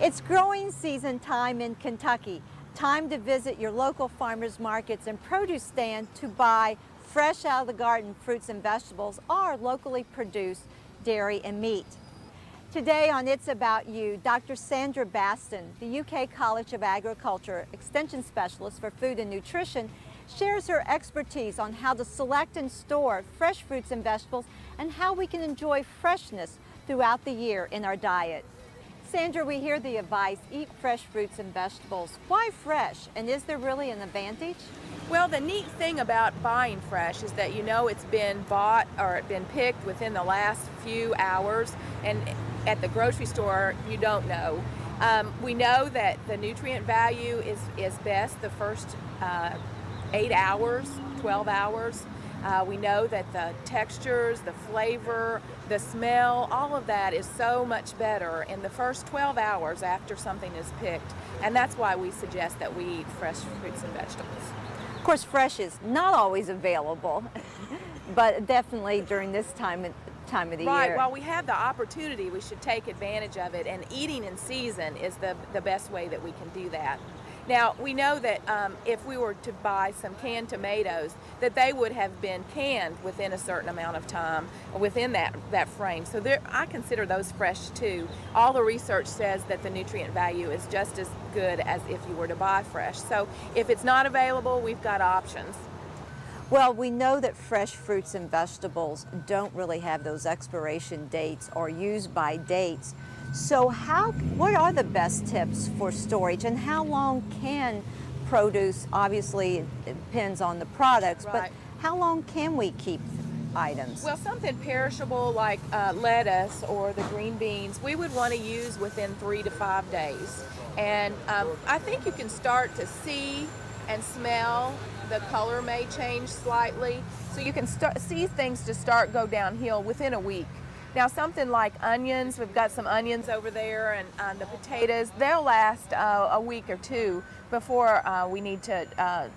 It's growing season time in Kentucky. Time to visit your local farmers markets and produce stand to buy fresh out of the garden fruits and vegetables or locally produced dairy and meat. Today on It's About You, Dr. Sandra Baston, the UK College of Agriculture Extension Specialist for Food and Nutrition, shares her expertise on how to select and store fresh fruits and vegetables and how we can enjoy freshness throughout the year in our diet. Sandra, we hear the advice, eat fresh fruits and vegetables. Why fresh? And is there really an advantage? Well, the neat thing about buying fresh is that you know it's been bought or it's been picked within the last few hours, and at the grocery store, you don't know. We know that the nutrient value is best the first 8 hours, 12 hours. We know that the textures, the flavor, the smell, all of that is so much better in the first 12 hours after something is picked. And that's why we suggest that we eat fresh fruits and vegetables. Of course, fresh is not always available, but definitely during this time of the year. Right, while we have the opportunity, we should take advantage of it, and eating in season is the best way that we can do that. Now, we know that if we were to buy some canned tomatoes, that they would have been canned within a certain amount of time, within that frame. So I consider those fresh too. All the research says that the nutrient value is just as good as if you were to buy fresh. So if it's not available, we've got options. Well, we know that fresh fruits and vegetables don't really have those expiration dates or use by dates. So what are the best tips for storage, and how long can produce, obviously it depends on the products, right, but how long can we keep items? Well, something perishable like lettuce or the green beans, we would want to use within 3 to 5 days. And I think you can start to see and smell. The color may change slightly. So you can see things to go downhill within a week. Now something like onions, we've got some onions over there, and the potatoes, they'll last a week or two before we need to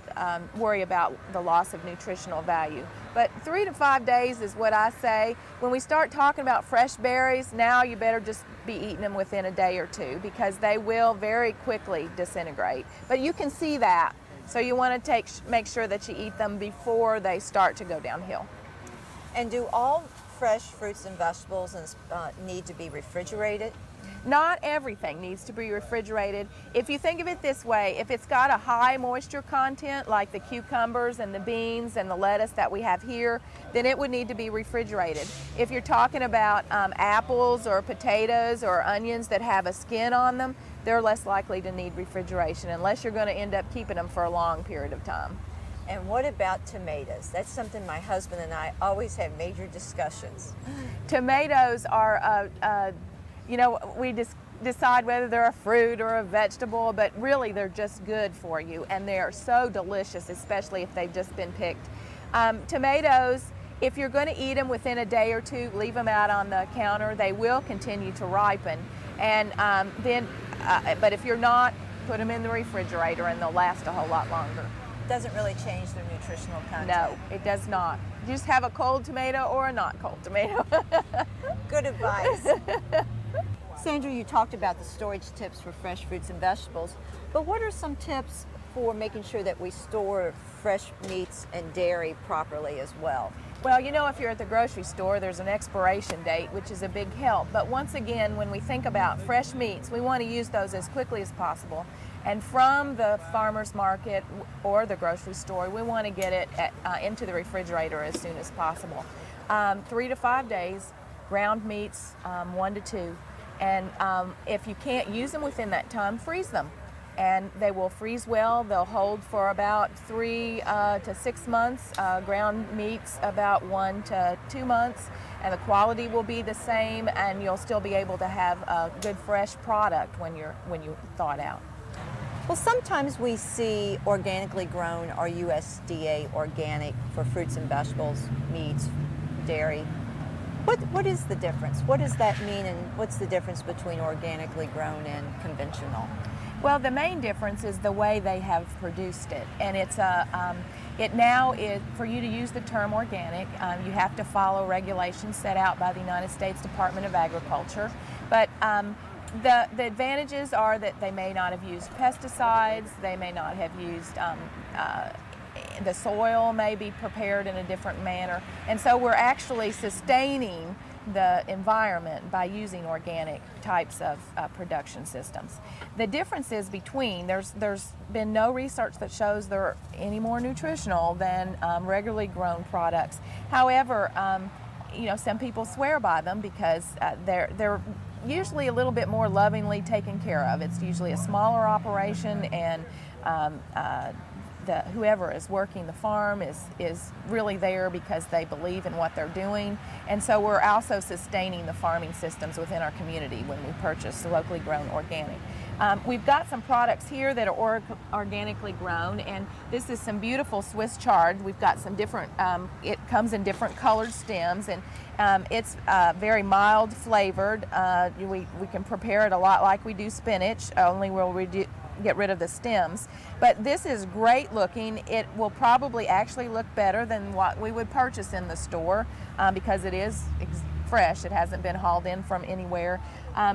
worry about the loss of nutritional value. But 3 to 5 days is what I say. When we start talking about fresh berries, now you better just be eating them within a day or two, because they will very quickly disintegrate. But you can see that. So you want to make sure that you eat them before they start to go downhill. And do all fresh fruits and vegetables need to be refrigerated? Not everything needs to be refrigerated. If you think of it this way, if it's got a high moisture content, like the cucumbers and the beans and the lettuce that we have here, then it would need to be refrigerated. If you're talking about apples or potatoes or onions that have a skin on them, they're less likely to need refrigeration, unless you're going to end up keeping them for a long period of time. And what about tomatoes? That's something my husband and I always have major discussions. Tomatoes are, we decide whether they're a fruit or a vegetable, but really they're just good for you, and they are so delicious, especially if they've just been picked. Tomatoes, if you're going to eat them within a day or two, leave them out on the counter. They will continue to ripen, and but if you're not, put them in the refrigerator, and they'll last a whole lot longer. Doesn't really change their nutritional content. No, it does not. You just have a cold tomato or a not cold tomato. Good advice. Sandra, you talked about the storage tips for fresh fruits and vegetables, but what are some tips for making sure that we store fresh meats and dairy properly as well? Well, if you're at the grocery store, there's an expiration date, which is a big help. But once again, when we think about fresh meats, we want to use those as quickly as possible. And from the farmer's market or the grocery store, we want to get it into the refrigerator as soon as possible. 3 to 5 days, ground meats, 1 to 2. And if you can't use them within that time, freeze them. And they will freeze well. They'll hold for about 3 to 6 months. Ground meats about 1 to 2 months. And the quality will be the same, and you'll still be able to have a good fresh product when you thaw it out. Well, sometimes we see organically grown or USDA organic for fruits and vegetables, meats, dairy. What is the difference? What does that mean, and what's the difference between organically grown and conventional? Well, the main difference is the way they have produced it, and it now is, for you to use the term organic, you have to follow regulations set out by the United States Department of Agriculture. But the advantages are that they may not have used pesticides, they may not have used, the soil may be prepared in a different manner, and so we're actually sustaining the environment by using organic types of production systems. The difference is there's been no research that shows they're any more nutritional than regularly grown products. However, some people swear by them because they're usually a little bit more lovingly taken care of. It's usually a smaller operation, and whoever is working the farm is really there because they believe in what they're doing. And so we're also sustaining the farming systems within our community when we purchase locally grown organic. We've got some products here that are organically grown, and this is some beautiful Swiss chard. We've got some different, it comes in different colored stems, and it's very mild flavored. We can prepare it a lot like we do spinach, only we'll get rid of the stems. But this is great looking. It will probably actually look better than what we would purchase in the store because it is fresh. It hasn't been hauled in from anywhere.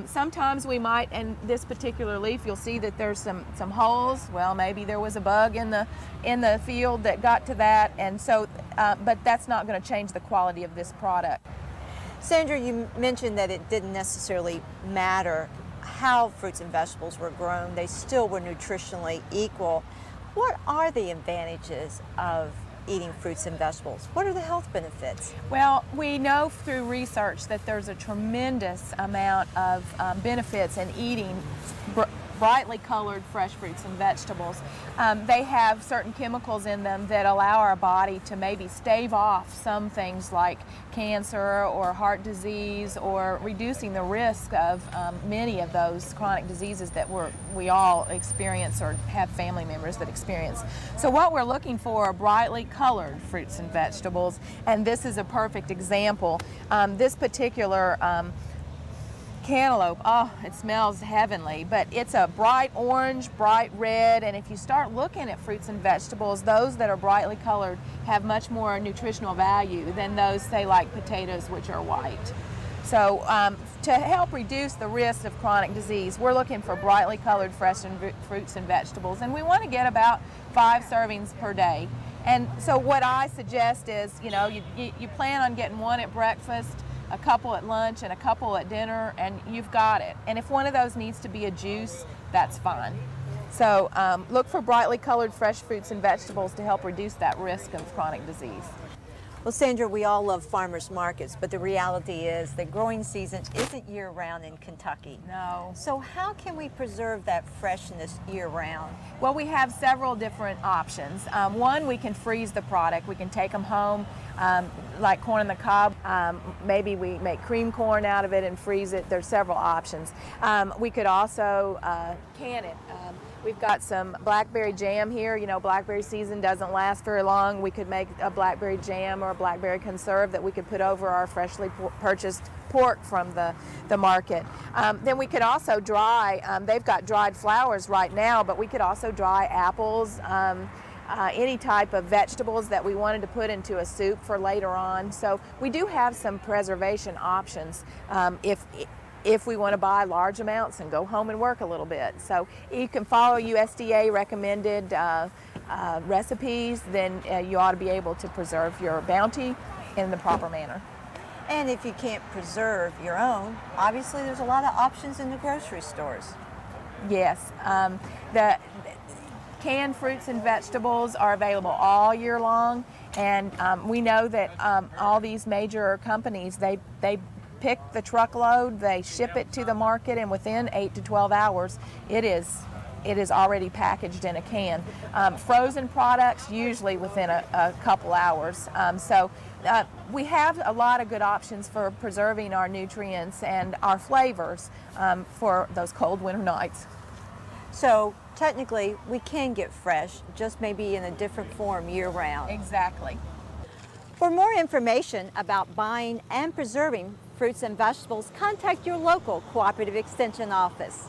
Sometimes we might, in this particular leaf, you'll see that there's some holes. Well, maybe there was a bug in the field that got to that, and so, but that's not going to change the quality of this product. Sandra, you mentioned that it didn't necessarily matter how fruits and vegetables were grown. They still were nutritionally equal. What are the advantages of eating fruits and vegetables? What are the health benefits? Well, we know through research that there's a tremendous amount of benefits in eating brightly colored fresh fruits and vegetables. They have certain chemicals in them that allow our body to maybe stave off some things like cancer or heart disease, or reducing the risk of many of those chronic diseases that we all experience or have family members that experience. So what we're looking for are brightly colored fruits and vegetables, and this is a perfect example. This particular cantaloupe, oh, it smells heavenly, but it's a bright orange, bright red, and if you start looking at fruits and vegetables, those that are brightly colored have much more nutritional value than those, say, like potatoes, which are white. So to help reduce the risk of chronic disease, we're looking for brightly colored fresh fruits and vegetables, and we want to get about 5 servings per day. And so what I suggest is, you plan on getting 1 at breakfast, a couple at lunch, and a couple at dinner, and you've got it. And if one of those needs to be a juice, that's fine. So look for brightly colored fresh fruits and vegetables to help reduce that risk of chronic disease. Well, Sandra, we all love farmers markets, but the reality is the growing season isn't year-round in Kentucky. No. So how can we preserve that freshness year-round? Well, we have several different options. One, we can freeze the product. We can take them home, like corn on the cob. Maybe we make cream corn out of it and freeze it. There's several options. We could also can it. We've got some blackberry jam here. You know, blackberry season doesn't last very long. We could make a blackberry jam or a blackberry conserve that we could put over our freshly purchased pork from the market. Then we could also dry, they've got dried flowers right now, but we could also dry apples, any type of vegetables that we wanted to put into a soup for later on. So we do have some preservation options if we want to buy large amounts and go home and work a little bit. So you can follow USDA recommended recipes, then you ought to be able to preserve your bounty in the proper manner. And if you can't preserve your own, obviously there's a lot of options in the grocery stores. Yes, the canned fruits and vegetables are available all year long, and we know that all these major companies, they pick the truckload, they ship it to the market, and within 8 to 12 hours, it is already packaged in a can. Frozen products, usually within a couple hours. So we have a lot of good options for preserving our nutrients and our flavors for those cold winter nights. So technically, we can get fresh, just maybe in a different form year-round. Exactly. For more information about buying and preserving fruits and vegetables, contact your local Cooperative Extension office.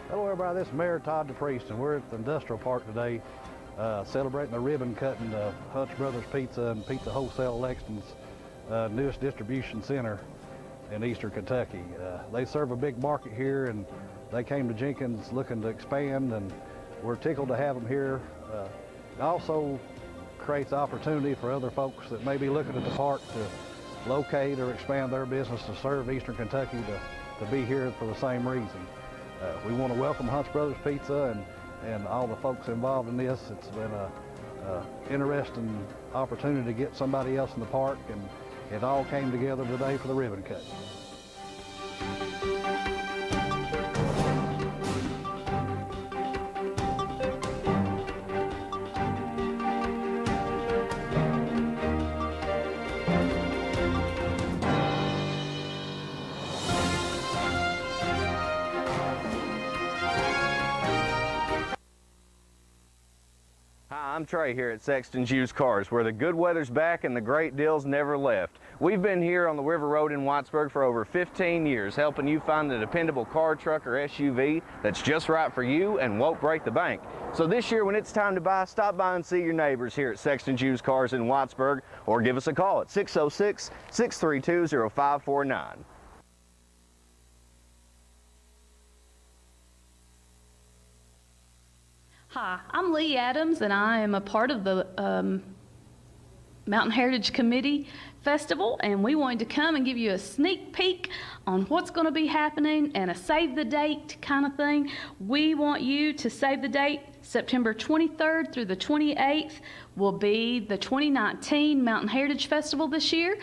Hello everybody, this is Mayor Todd DePriest, and we're at the Industrial Park today celebrating the ribbon cutting of Hutch Brothers Pizza and Pizza Wholesale Lexington's newest distribution center in eastern Kentucky. They serve a big market here, and they came to Jenkins looking to expand, and we're tickled to have them here. It also creates opportunity for other folks that may be looking at the park to locate or expand their business to serve eastern Kentucky to be here for the same reason. We want to welcome Hutch Brothers Pizza and all the folks involved in this. It's been an interesting opportunity to get somebody else in the park, and it all came together today for the ribbon cut. Hi, I'm Trey here at Sexton's Used Cars, where the good weather's back and the great deals never left. We've been here on the River Road in Whitesburg for over 15 years, helping you find the dependable car, truck, or SUV that's just right for you and won't break the bank. So this year, when it's time to buy, stop by and see your neighbors here at Sexton's Used Cars in Whitesburg, or give us a call at 606-632-0549. Hi, I'm Lee Adams, and I am a part of the Mountain Heritage Committee Festival, and we wanted to come and give you a sneak peek on what's going to be happening and a save the date kind of thing. We want you to save the date. September 23rd through the 28th will be the 2019 Mountain Heritage Festival this year,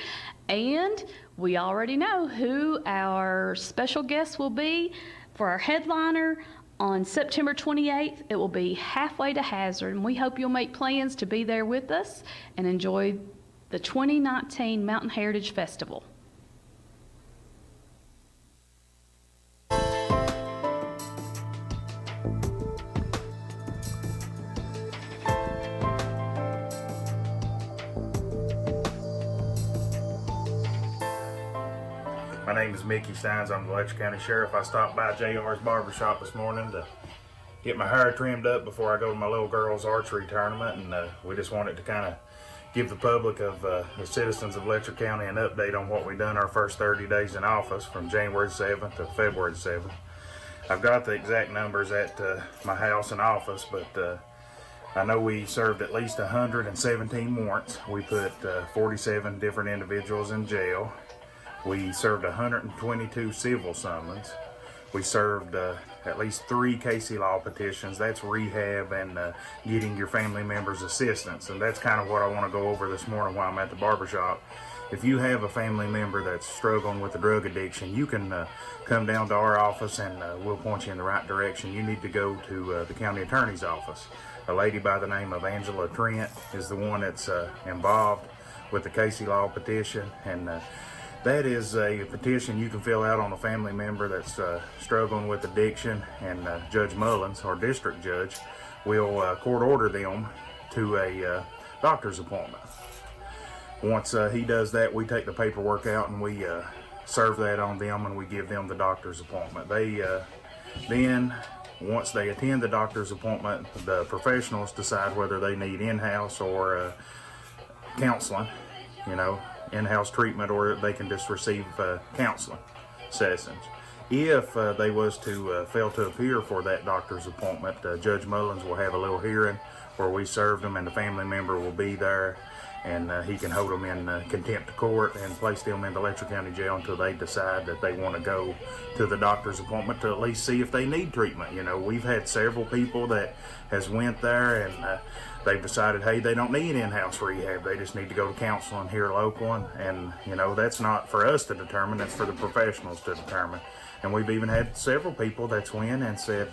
and we already know who our special guest will be for our headliner. On September 28th, it will be Halfway to Hazard, and we hope you'll make plans to be there with us and enjoy the 2019 Mountain Heritage Festival. My name is Mickey Steins. I'm the Letcher County Sheriff. I stopped by JR's barbershop this morning to get my hair trimmed up before I go to my little girl's archery tournament, and we just wanted to kind of give the public of the citizens of Letcher County an update on what we've done our first 30 days in office from January 7th to February 7th. I've got the exact numbers at my house and office, but I know we served at least 117 warrants. We put 47 different individuals in jail. We served 122 civil summons. We served at least 3 Casey Law petitions. That's rehab and getting your family members assistance. And that's kind of what I want to go over this morning while I'm at the barbershop. If you have a family member that's struggling with a drug addiction, you can come down to our office and we'll point you in the right direction. You need to go to the county attorney's office. A lady by the name of Angela Trent is the one that's involved with the Casey Law petition, and that is a petition you can fill out on a family member that's struggling with addiction, and Judge Mullins, our district judge, will court order them to a doctor's appointment. Once he does that, we take the paperwork out and we serve that on them, and we give them the doctor's appointment. They then, once they attend the doctor's appointment, the professionals decide whether they need in-house or counseling, in-house treatment, or they can just receive counseling sessions. If they was to fail to appear for that doctor's appointment, Judge Mullins will have a little hearing where we serve them, and the family member will be there, and he can hold them in contempt of court and place them in the Letcher County Jail until they decide that they want to go to the doctor's appointment to at least see if they need treatment. We've had several people that has went there and they've decided, hey, they don't need in-house rehab. They just need to go to counseling here local, and that's not for us to determine. That's for the professionals to determine. And we've even had several people that's went and said,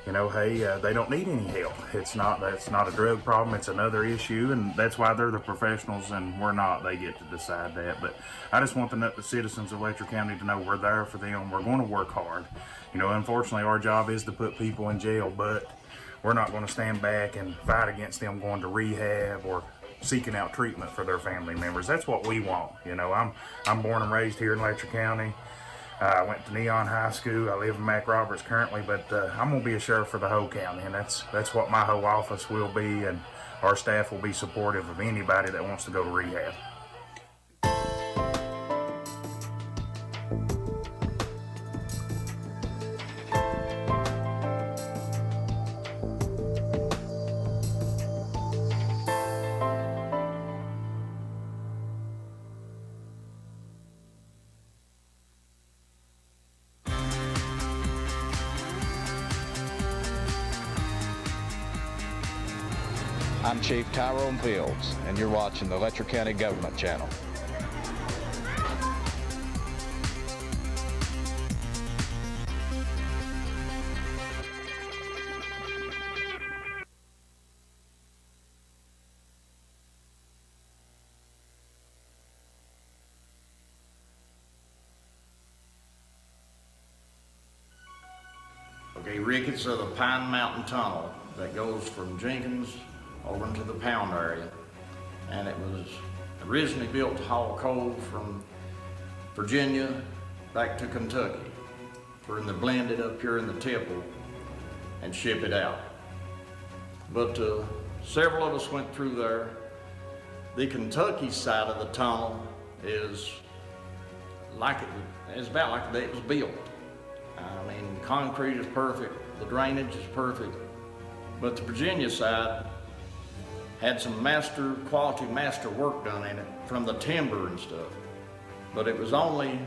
hey, they don't need any help. That's not a drug problem. It's another issue, and that's why they're the professionals and we're not. They get to decide that. But I just want the citizens of Letcher County to know we're there for them. We're going to work hard. Unfortunately, our job is to put people in jail, but we're not going to stand back and fight against them going to rehab or seeking out treatment for their family members. That's what we want. I'm born and raised here in Letcher County. I went to Neon High School. I live in Mac Roberts currently, but I'm going to be a sheriff for the whole county, and that's what my whole office will be, and our staff will be supportive of anybody that wants to go to rehab. I'm Chief Tyrone Fields, and you're watching the Letcher County Government Channel. Okay, Rick, it's the Pine Mountain Tunnel that goes from Jenkins over into the Pound area, and it was originally built to haul coal from Virginia back to Kentucky for them to blend it up here in the Temple and ship it out. But several of us went through there. The Kentucky side of the tunnel is it's about like the day it was built. I mean, concrete is perfect, the drainage is perfect, but the Virginia side had some quality master work done in it from the timber and stuff. But it was only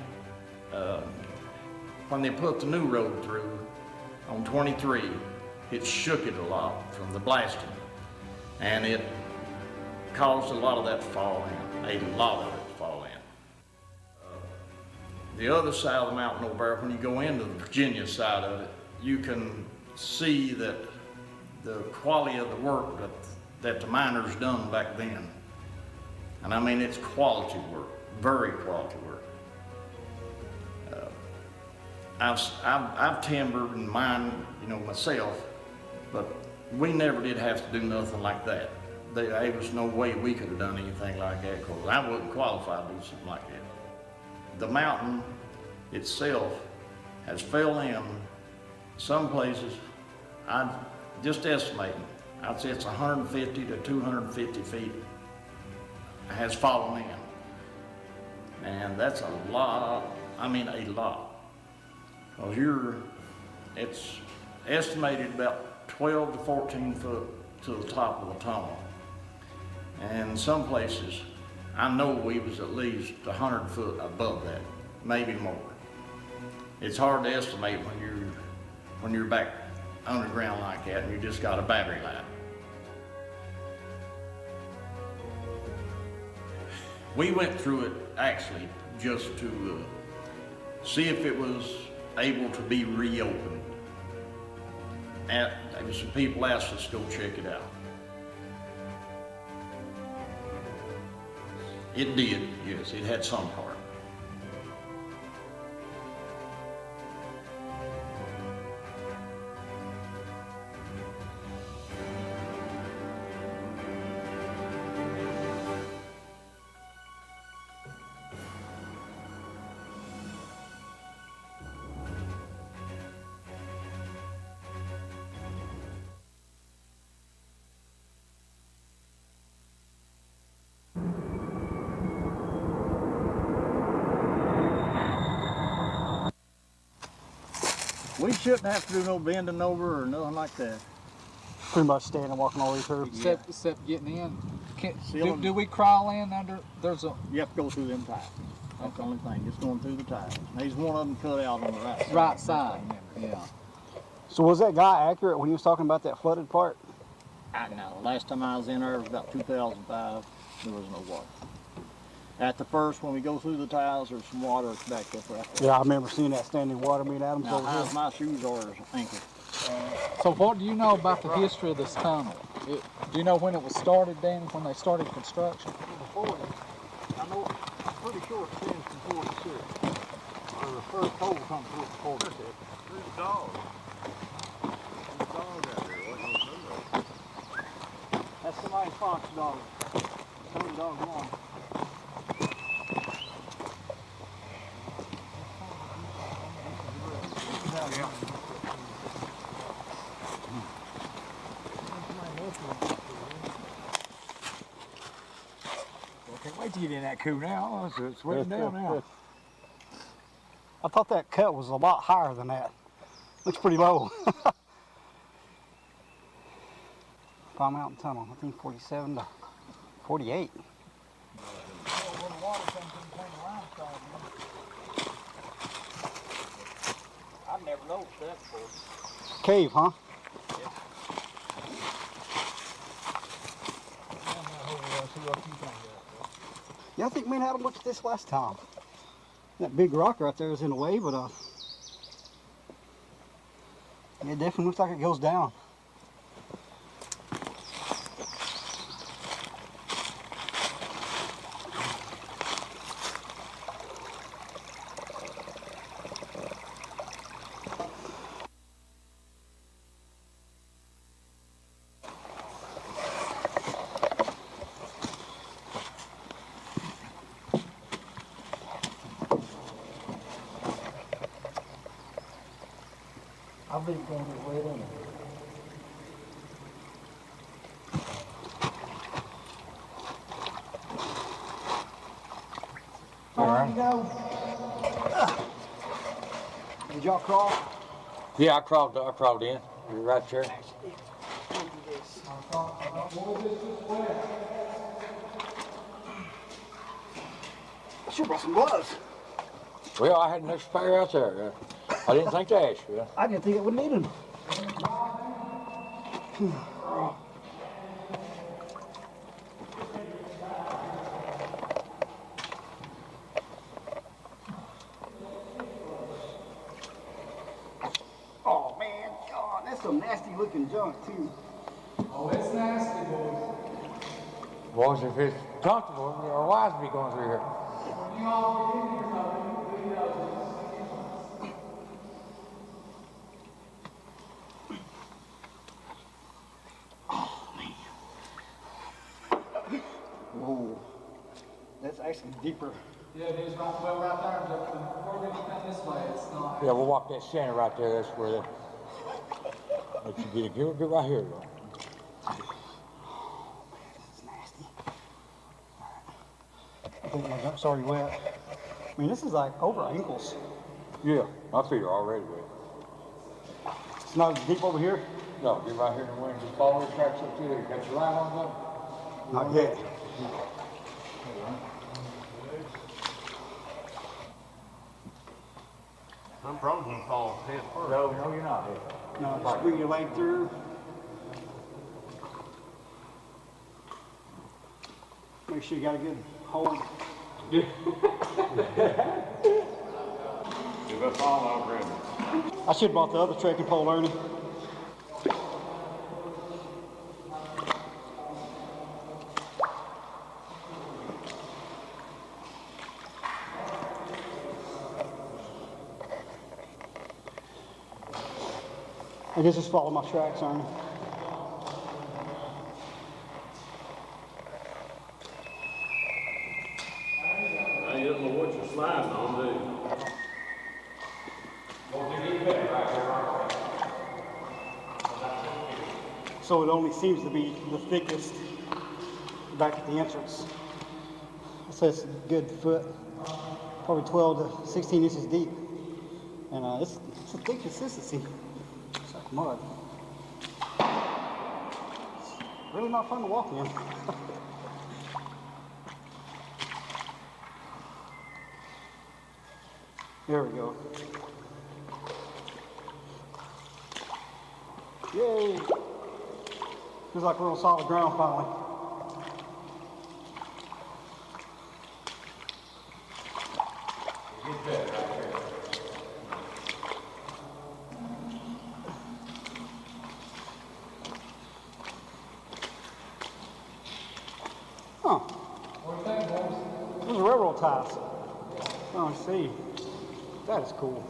when they put the new road through on 23, it shook it a lot from the blasting. And it caused a lot of that to fall in, a lot of it to fall in. The other side of the mountain over there, when you go into the Virginia side of it, you can see that the quality of the work that the miners done back then. And I mean, it's quality work, very quality work. I've timbered and mined, myself, but we never did have to do nothing like that. There was no way we could have done anything like that because I wasn't qualified to do something like that. The mountain itself has fell in some places. I'm just estimating, I'd say it's 150 to 250 feet has fallen in. And that's a lot, I mean a lot. Because it's estimated about 12 to 14 foot to the top of the tunnel. And some places, I know we was at least 100 foot above that, maybe more. It's hard to estimate when you're back underground like that and you just got a battery light. We went through it actually just to see if it was able to be reopened. And some people asked us to go check it out. It did, yes, it had some part. We shouldn't have to do no bending over or nothing like that. Pretty much standing, walking all these herbs. Except getting in. Do we crawl in under? You have to go through them tiles. That's the only thing. Just going through the tiles. There's one of them cut out on the right side. Right side. Yeah. So was that guy accurate when he was talking about that flooded part? I know. Last time I was in there, it was about 2005. There was no water. At the first, when we go through the tiles, there's some water back up right there. Yeah, I remember seeing that standing water, me and Adams Now, over how here. my shoes are ankle. So what do you know about the history of this tunnel? Do you know when it was started, Dan, when they started construction? Before, I know, I'm pretty sure it stands from 46. Or the first hole comes through before the six. There's a dog. There's a dog out there. What you know? That's somebody's fox dog. Some dog one. Can't wait to get in that coup now. It's wetting down now. I thought that cut was a lot higher than that. Looks pretty low. Palm Mountain Tunnel, I think 47 to 48. I've never noticed that before. Cave, huh? Yeah, I think me and Adam looked at this last time. That big rock right there is in the way, but it definitely looks like it goes down. I believe it's going to get wet in it. All right. You go. Did y'all crawl? Yeah, I crawled in. You're right there. I should brought some gloves. Well, I had no spare out there. I didn't think to ask you. I didn't think it would need them. Oh man, God, that's some nasty looking junk too. Oh, it's nasty, boys. Boys, if it's comfortable, our wives be going through here. Whoa, that's actually deeper. Yeah, it is right, well, right there. Before we come this way, it's not. Yeah, we'll walk that shanty right there. That's where the. Let you get right here, though. I think my jump's already wet. I mean, this is like over ankles. Yeah, my feet are already wet. It's not as deep over here? No, you're right here in the wings. Just follow the tracks up through there. You got your light on though? Not yet. I'm probably gonna fall head first. No, you're not. No, just bring your leg through. Make sure you got a good hold. If I fall, I'll grab it. I should have bought the other trekking pole, Ernie. I guess just follow my tracks, Ernie. Now you don't know what you're sliding on, do you? So it only seems to be the thickest back at the entrance. It says a good foot, probably 12 to 16 inches deep. And it's a thick consistency. It's like mud. It's really not fun to walk in. There we go. Yay! Feels like we're on solid ground finally. Huh. Those are railroad ties. Oh, I see. That is cool.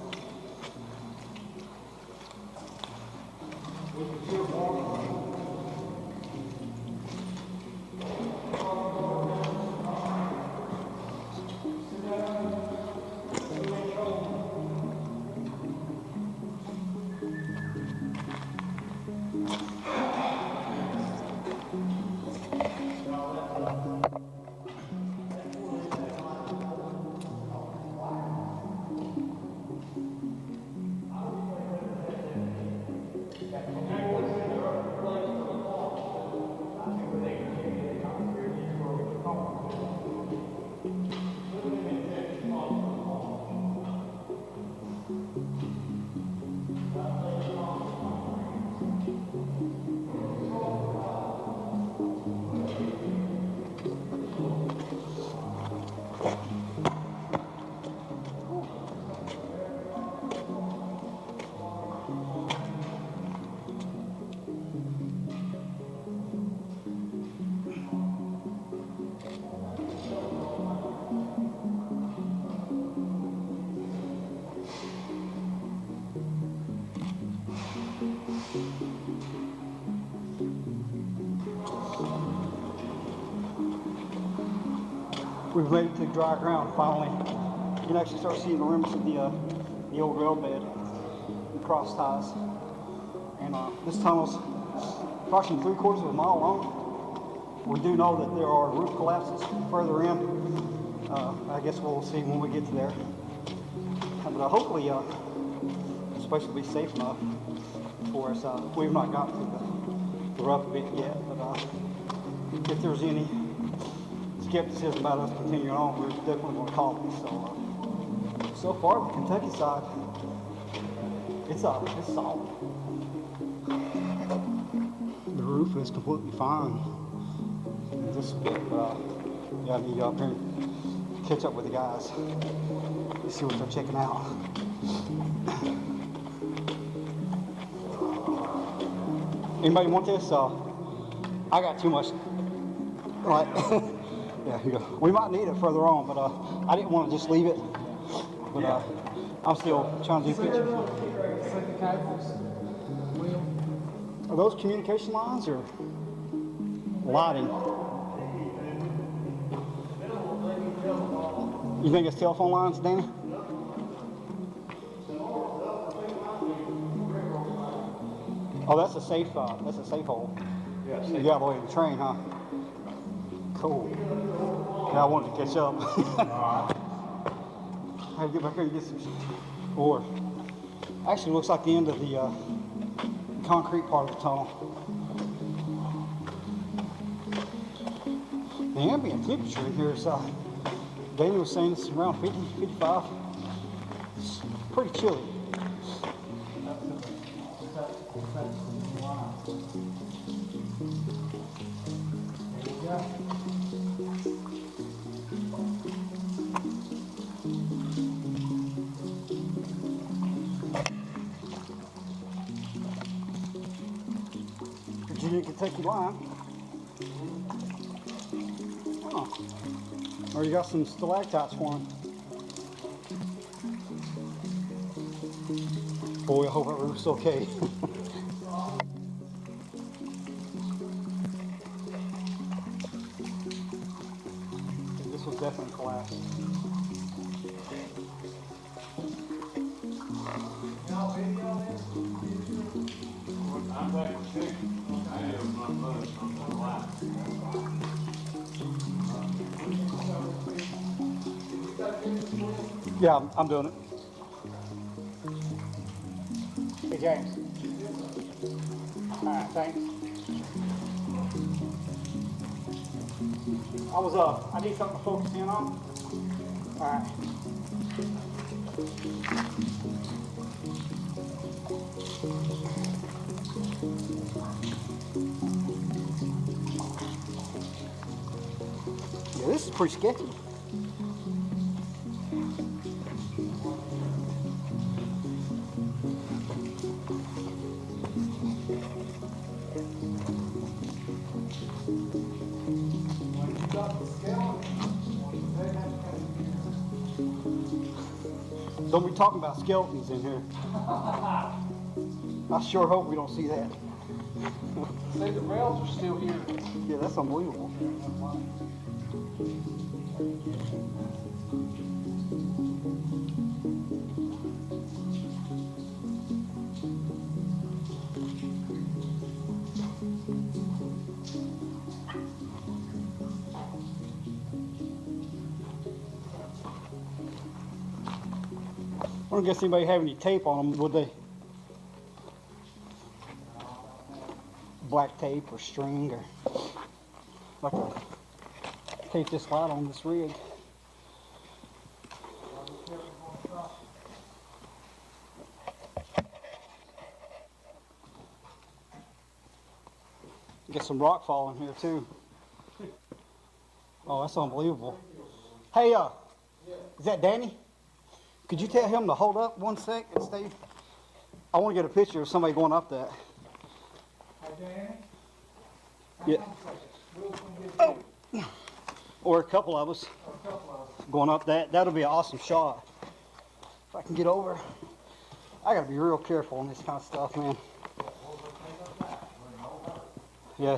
We've made it to dry ground finally. You can actually start seeing the remnants of the old rail bed, the cross ties. And this tunnel's approximately 3/4 of a mile long. We do know that there are roof collapses further in. I guess we'll see when we get to there. But hopefully it's supposed to be safe enough for us. We've not gotten to the rough bit yet, but if there's any skepticism about us continuing on, we're definitely going to call it. So far, the Kentucky side, it's solid. The roof is completely fine. This bit, yeah, I need to go up here and catch up with the guys. Let's see what they're checking out. Anybody want this? I got too much. Right. Yeah, here you go. We might need it further on, but I didn't want to just leave it. But I'm still trying to do pictures. Are those communication lines or lighting? You think it's telephone lines, Danny? Oh, that's a safe hole. Yeah, you got the way to the train, huh? Cool. Yeah, I wanted to catch up. I had to get back here and get some ore. Actually, looks like the end of the concrete part of the tunnel. The ambient temperature in here is, Daniel was saying it's around 50, 55. It's pretty chilly. Virginia, Kentucky line. Oh. Or you got some stalactites forming. Boy, I hope that roof's okay. This was definitely collapsed. Yeah, I'm doing it. Hey, James. All right, thanks. I need something to focus in on. All right. Yeah, this is pretty sketchy. Don't be talking about skeletons in here. I sure hope we don't see that. Say the rails are still here. Yeah, that's unbelievable. I don't guess anybody have any tape on them, would they? Black tape or string or like to tape this light on this rig. Get some rock fall in here too. Oh, that's unbelievable. Hey, is that Danny? Could you tell him to hold up one sec and stay? I want to get a picture of somebody going up that. Yeah. Oh. Or a couple of us going up that. That'll be an awesome shot. If I can get over. I gotta be real careful on this kind of stuff, man. Yeah.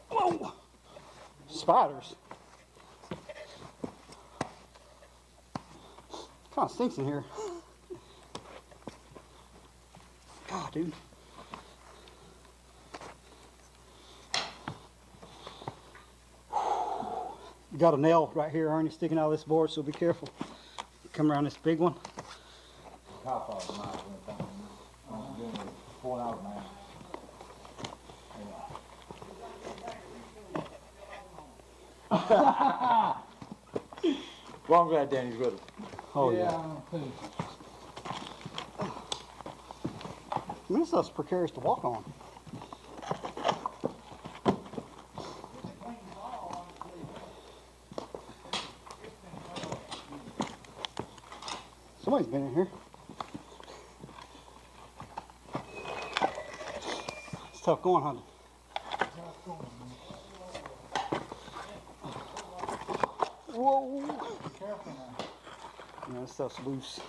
Whoa! Spiders. Kind of stinks in here. God, dude. You got a nail right here, Ernie, sticking out of this board, so be careful. Come around this big one. Well, I'm glad Danny's with us. Oh, yeah. I mean, this stuff's precarious to walk on. Somebody's been in here. It's tough going, huh? Whoa! Careful now. Yeah, this stuff's loose.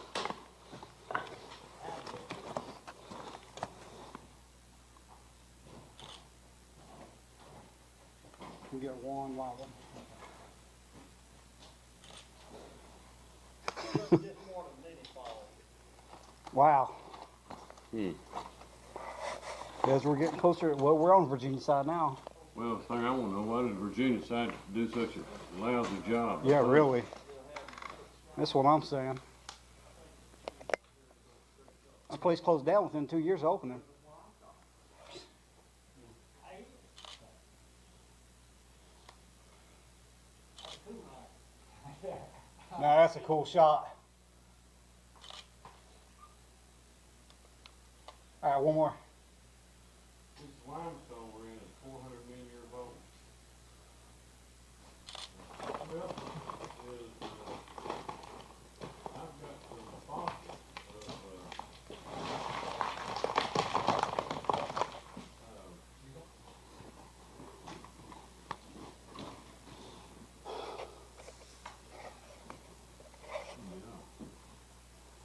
We get one wobble. Wow. As we're getting closer, well, we're on Virginia side now. Well, the thing I want to know, why does Virginia decide to do such a lousy job? Yeah, really. That's what I'm saying. This place closed down within 2 years of opening. Now that's a cool shot. All right, one more. This limestone we're in is 400 million years old. Well, I've got some fossils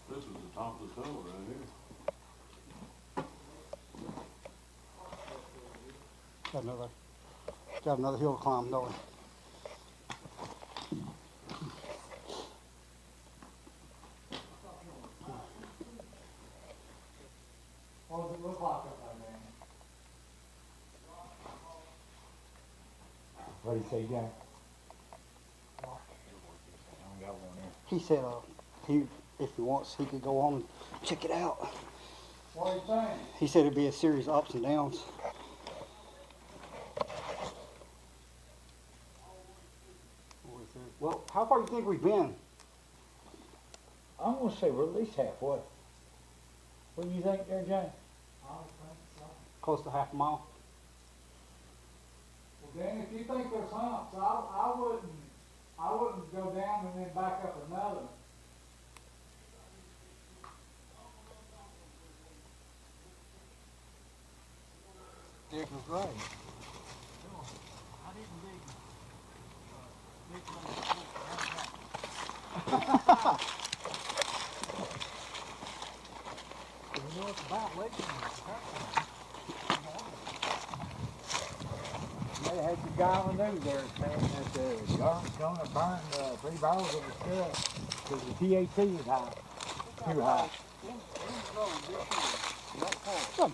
this is the top of the tunnel right here. Got another hill to climb, don't we? What does it look like up there, man? What do you say, Jack? He said if he wants, he could go on and check it out. What are you saying? He said it'd be a series of ups and downs. Well, how far do you think we've been? I'm gonna say we're at least halfway. What do you think there, Jack? I don't think so. Close to half a mile. Well, Dan, if you think there's humps, I wouldn't go down and then back up another. Dick was right. I didn't dig. You know it's about Letcher. They had the guy on the news there saying that the government's gonna burn 3 barrels of the stuff because the THC is high, too high.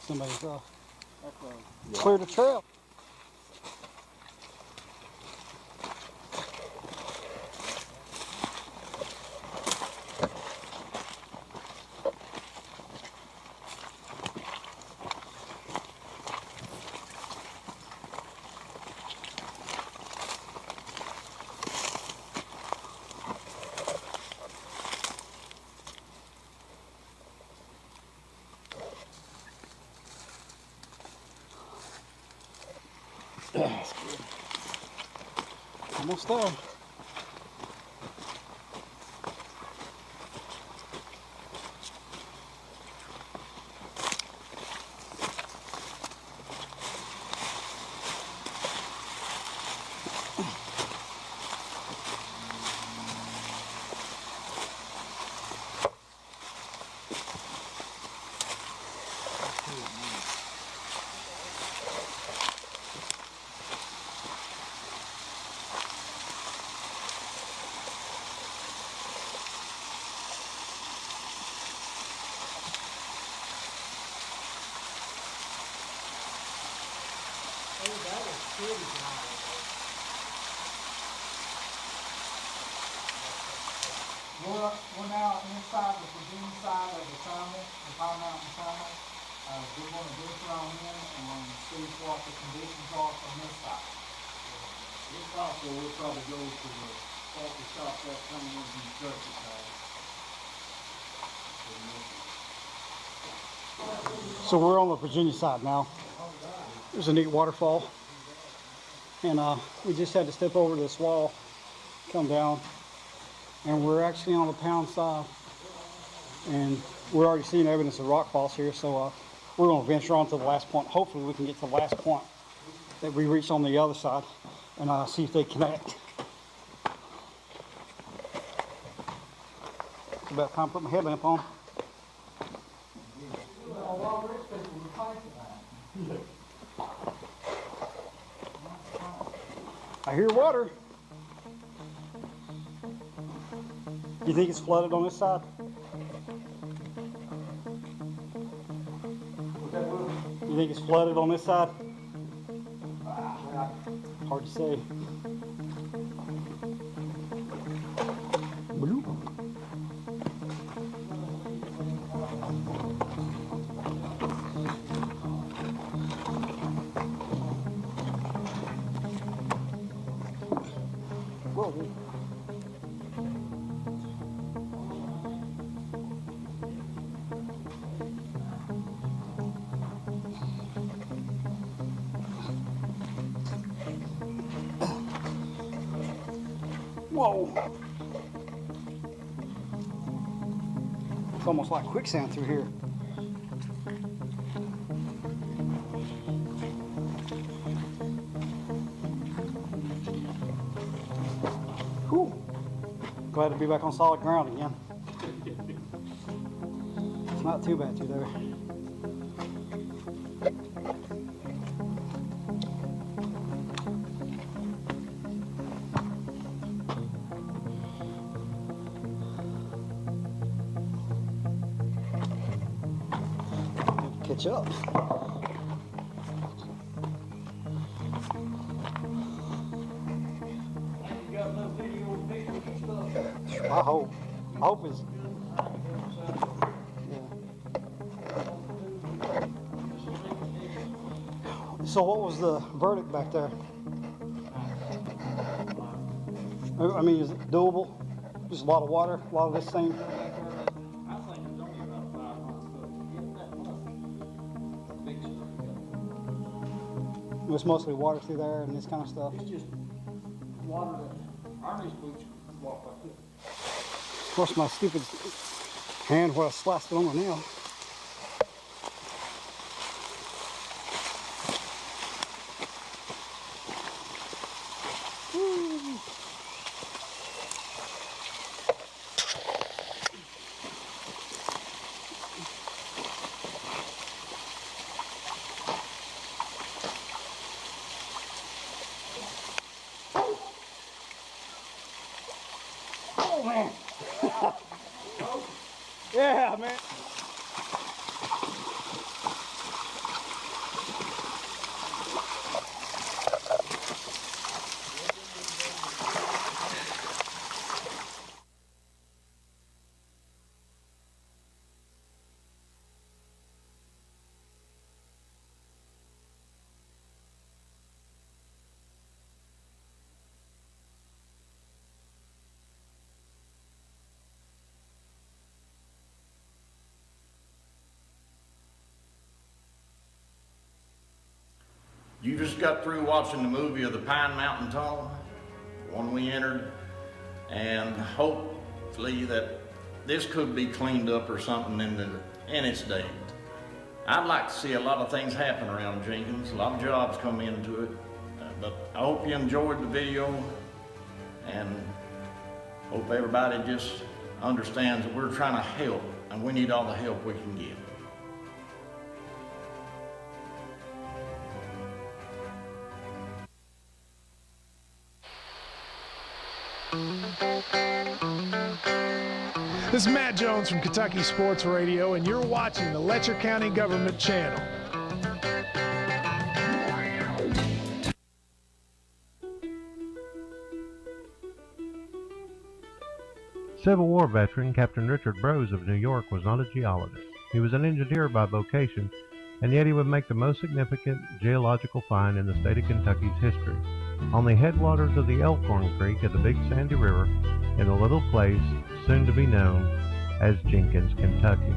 Somebody's cleared the trail. That's good. Almost there. We're now inside the Virginia side of the tunnel, the Pine Mountain Tunnel. We're going to venture on in and see what the conditions are from this side. It's possible we'll probably go to the faulty stop that coming in from the church side. So we're on the Virginia side now. There's a neat waterfall. And we just had to step over this wall, come down, and we're actually on the pound side. And we're already seeing evidence of rock falls here, so we're going to venture on to the last point. Hopefully we can get to the last point that we reach on the other side and see if they connect. It's about time to put my headlamp on. I hear water. You think it's flooded on this side? You think it's flooded on this side? Hard to say. Bloop. Whoa. It's almost like quicksand through here. Whew. Glad to be back on solid ground again. It's not too bad through there. Catch up. I hope it's. Yeah. So what was the verdict back there? I mean, is it doable? Just a lot of water, a lot of this thing. It's mostly water through there and this kind of stuff. It's just water that Army's boots walk like this. Of course, my stupid hand where I sliced it on my nail. Oh man. Yeah, man. You just got through watching the movie of the Pine Mountain Tunnel, the one we entered, and hopefully that this could be cleaned up or something in its day. I'd like to see a lot of things happen around Jenkins, a lot of jobs come into it, but I hope you enjoyed the video and hope everybody just understands that we're trying to help and we need all the help we can get. This is Matt Jones from Kentucky Sports Radio, and you're watching the Letcher County Government Channel. Civil War veteran Captain Richard Brose of New York was not a geologist. He was an engineer by vocation, and yet he would make the most significant geological find in the state of Kentucky's history. On the headwaters of the Elkhorn Creek at the Big Sandy River, in a little place soon to be known as Jenkins, Kentucky.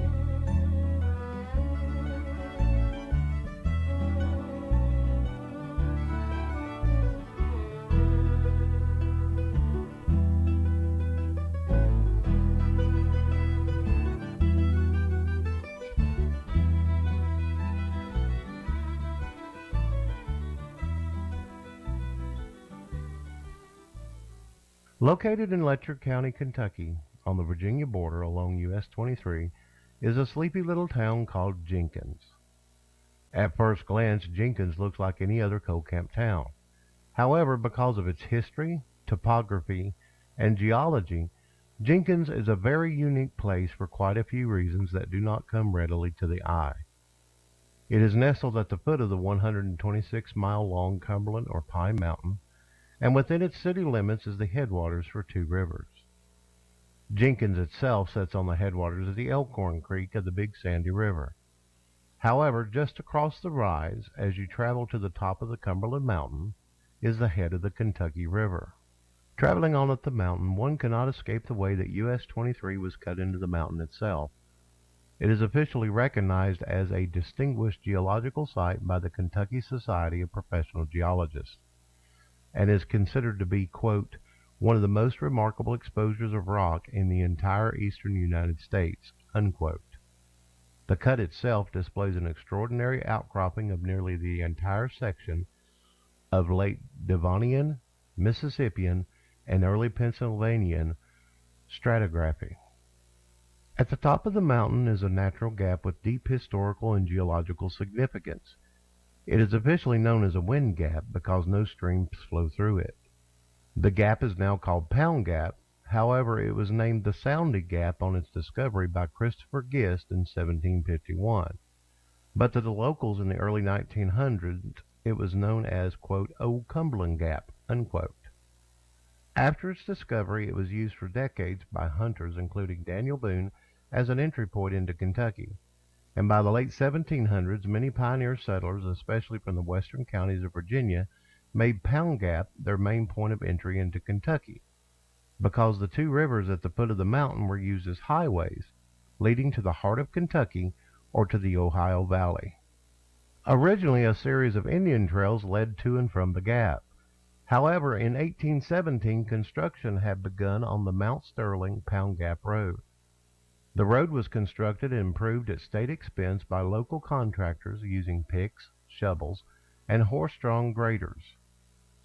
Located in Letcher County, Kentucky, on the Virginia border along US 23, is a sleepy little town called Jenkins. At first glance, Jenkins looks like any other coal camp town. However, because of its history, topography, and geology, Jenkins is a very unique place for quite a few reasons that do not come readily to the eye. It is nestled at the foot of the 126-mile-long Cumberland or Pine Mountain, and within its city limits is the headwaters for two rivers. Jenkins itself sits on the headwaters of the Elkhorn Creek of the Big Sandy River. However, just across the rise, as you travel to the top of the Cumberland Mountain, is the head of the Kentucky River. Traveling on up the mountain, one cannot escape the way that US 23 was cut into the mountain itself. It is officially recognized as a distinguished geological site by the Kentucky Society of Professional Geologists, and is considered to be, quote, one of the most remarkable exposures of rock in the entire eastern United States, unquote. The cut itself displays an extraordinary outcropping of nearly the entire section of late Devonian, Mississippian, and early Pennsylvanian stratigraphy. At the top of the mountain is a natural gap with deep historical and geological significance. It is officially known as a wind gap because no streams flow through it. The gap is now called Pound Gap. However, it was named the Soundy Gap on its discovery by Christopher Gist in 1751. But to the locals in the early 1900s, it was known as, quote, Old Cumberland Gap, unquote. After its discovery, it was used for decades by hunters, including Daniel Boone, as an entry point into Kentucky. And by the late 1700s, many pioneer settlers, especially from the western counties of Virginia, made Pound Gap their main point of entry into Kentucky, because the two rivers at the foot of the mountain were used as highways, leading to the heart of Kentucky or to the Ohio Valley. Originally, a series of Indian trails led to and from the gap. However, in 1817, construction had begun on the Mount Sterling Pound Gap Road. The road was constructed and improved at state expense by local contractors using picks, shovels, and horse-drawn graders,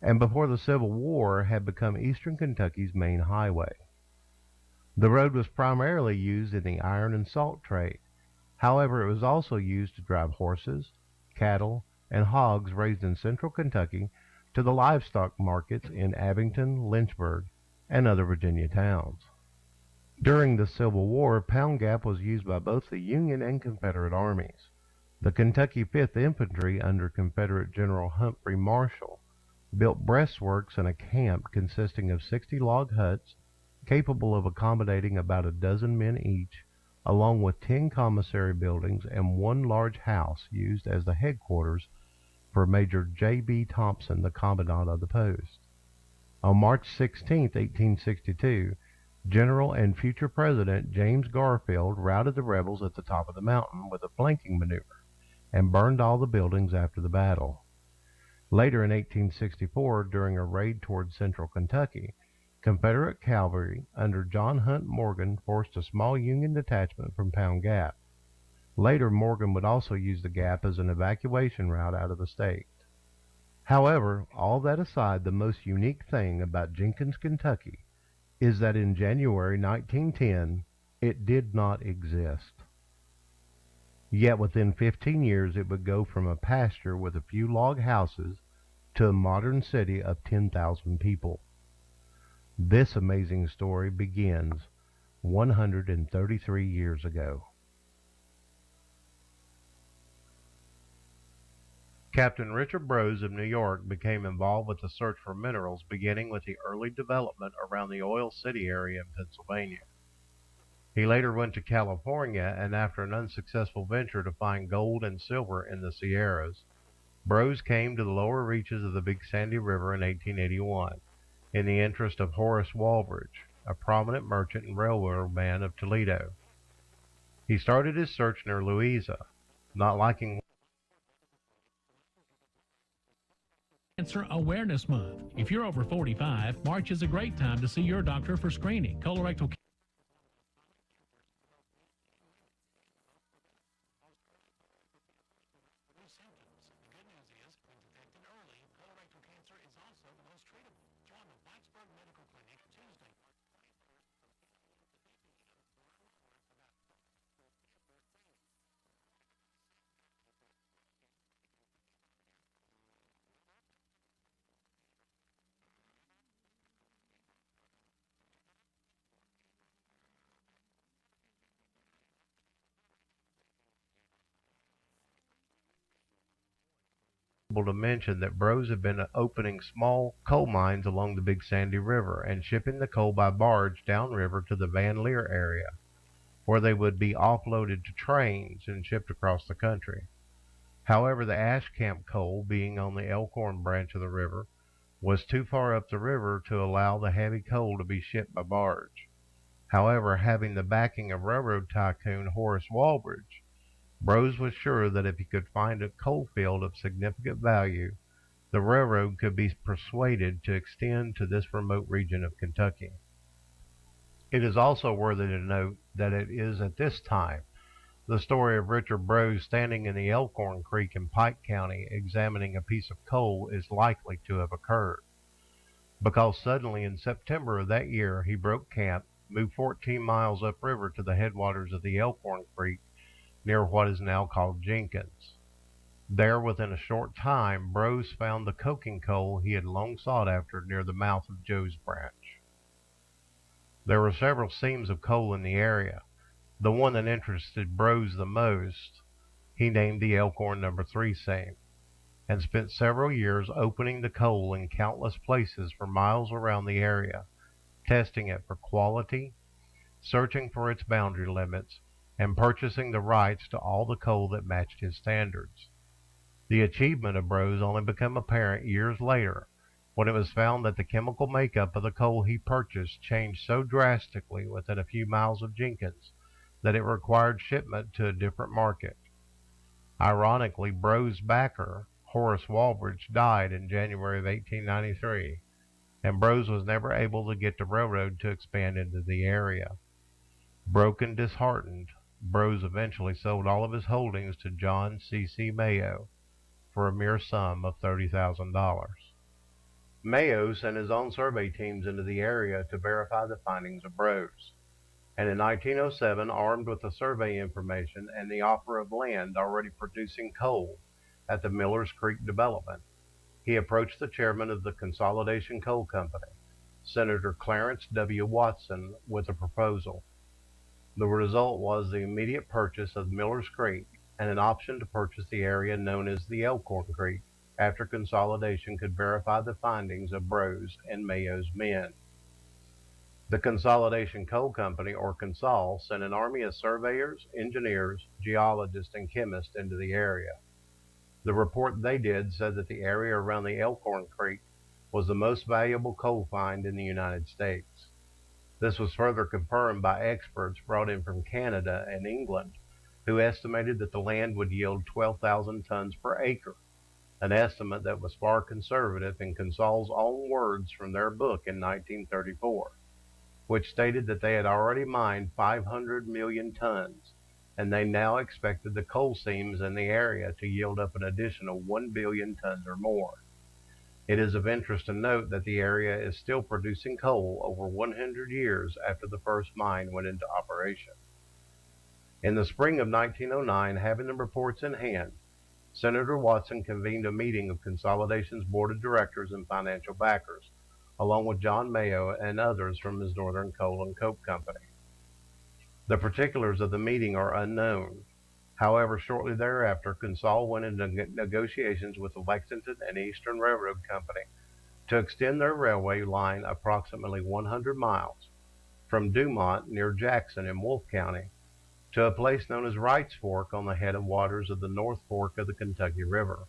and before the Civil War had become eastern Kentucky's main highway. The road was primarily used in the iron and salt trade. However, it was also used to drive horses, cattle, and hogs raised in central Kentucky to the livestock markets in Abington, Lynchburg, and other Virginia towns. During the Civil War, Pound Gap was used by both the Union and Confederate armies. The Kentucky 5th Infantry under Confederate General Humphrey Marshall built breastworks and a camp consisting of 60 log huts capable of accommodating about a dozen men each, along with 10 commissary buildings and one large house used as the headquarters for Major J.B. Thompson, the commandant of the post. On March 16, 1862, General and future President James Garfield routed the rebels at the top of the mountain with a flanking maneuver and burned all the buildings after the battle. Later in 1864, during a raid toward central Kentucky, Confederate cavalry under John Hunt Morgan forced a small Union detachment from Pound Gap. Later, Morgan would also use the gap as an evacuation route out of the state. However, all that aside, the most unique thing about Jenkins, Kentucky, is that in January 1910, it did not exist. Yet within 15 years, it would go from a pasture with a few log houses to a modern city of 10,000 people. This amazing story begins 133 years ago. Captain Richard Brose of New York became involved with the search for minerals beginning with the early development around the Oil City area in Pennsylvania. He later went to California, and after an unsuccessful venture to find gold and silver in the Sierras, Brose came to the lower reaches of the Big Sandy River in 1881 in the interest of Horace Walbridge, a prominent merchant and railroad man of Toledo. He started his search near Louisa, not liking Cancer Awareness Month. If you're over 45, March is a great time to see your doctor for screening. Colorectal to mention that Brose had been opening small coal mines along the Big Sandy River and shipping the coal by barge downriver to the Van Leer area, where they would be offloaded to trains and shipped across the country. However, the Ash Camp coal, being on the Elkhorn branch of the river, was too far up the river to allow the heavy coal to be shipped by barge. However, having the backing of railroad tycoon Horace Walbridge, Brose was sure that if he could find a coal field of significant value, the railroad could be persuaded to extend to this remote region of Kentucky. It is also worthy to note that it is at this time the story of Richard Brose standing in the Elkhorn Creek in Pike County examining a piece of coal is likely to have occurred, because suddenly in September of that year he broke camp, moved 14 miles upriver to the headwaters of the Elkhorn Creek near what is now called Jenkins. There, within a short time, Brose found the coking coal he had long sought after near the mouth of Joe's Branch. There were several seams of coal in the area. The one that interested Brose the most he named the Elkhorn No. 3 seam, and spent several years opening the coal in countless places for miles around the area, testing it for quality, searching for its boundary limits, and purchasing the rights to all the coal that matched his standards. The achievement of Brose only became apparent years later, when it was found that the chemical makeup of the coal he purchased changed so drastically within a few miles of Jenkins that it required shipment to a different market. Ironically, Brose's backer, Horace Walbridge, died in January of 1893, and Brose was never able to get the railroad to expand into the area. Broken, disheartened, Brose eventually sold all of his holdings to John C.C. Mayo for a mere sum of $30,000. Mayo sent his own survey teams into the area to verify the findings of Brose, and in 1907, armed with the survey information and the offer of land already producing coal at the Millers Creek development, he approached the chairman of the Consolidation Coal Company, Senator Clarence W. Watson, with a proposal. The result was the immediate purchase of Millers Creek and an option to purchase the area known as the Elkhorn Creek after Consolidation could verify the findings of Brose and Mayo's men. The Consolidation Coal Company, or Consol, sent an army of surveyors, engineers, geologists, and chemists into the area. The report they did said that the area around the Elkhorn Creek was the most valuable coal find in the United States. This was further confirmed by experts brought in from Canada and England, who estimated that the land would yield 12,000 tons per acre, an estimate that was far conservative in Consol's own words from their book in 1934. Which stated that they had already mined 500 million tons, and they now expected the coal seams in the area to yield up an additional 1 billion tons or more. It is of interest to note that the area is still producing coal over 100 years after the first mine went into operation. In the spring of 1909, having the reports in hand, Senator Watson convened a meeting of Consolidation's board of directors and financial backers, along with John Mayo and others from his Northern Coal and Coke Company. The particulars of the meeting are unknown. However, shortly thereafter, Consol went into negotiations with the Lexington and Eastern Railroad Company to extend their railway line approximately 100 miles from Dumont near Jackson in Wolfe County to a place known as Wright's Fork on the head of waters of the North Fork of the Kentucky River.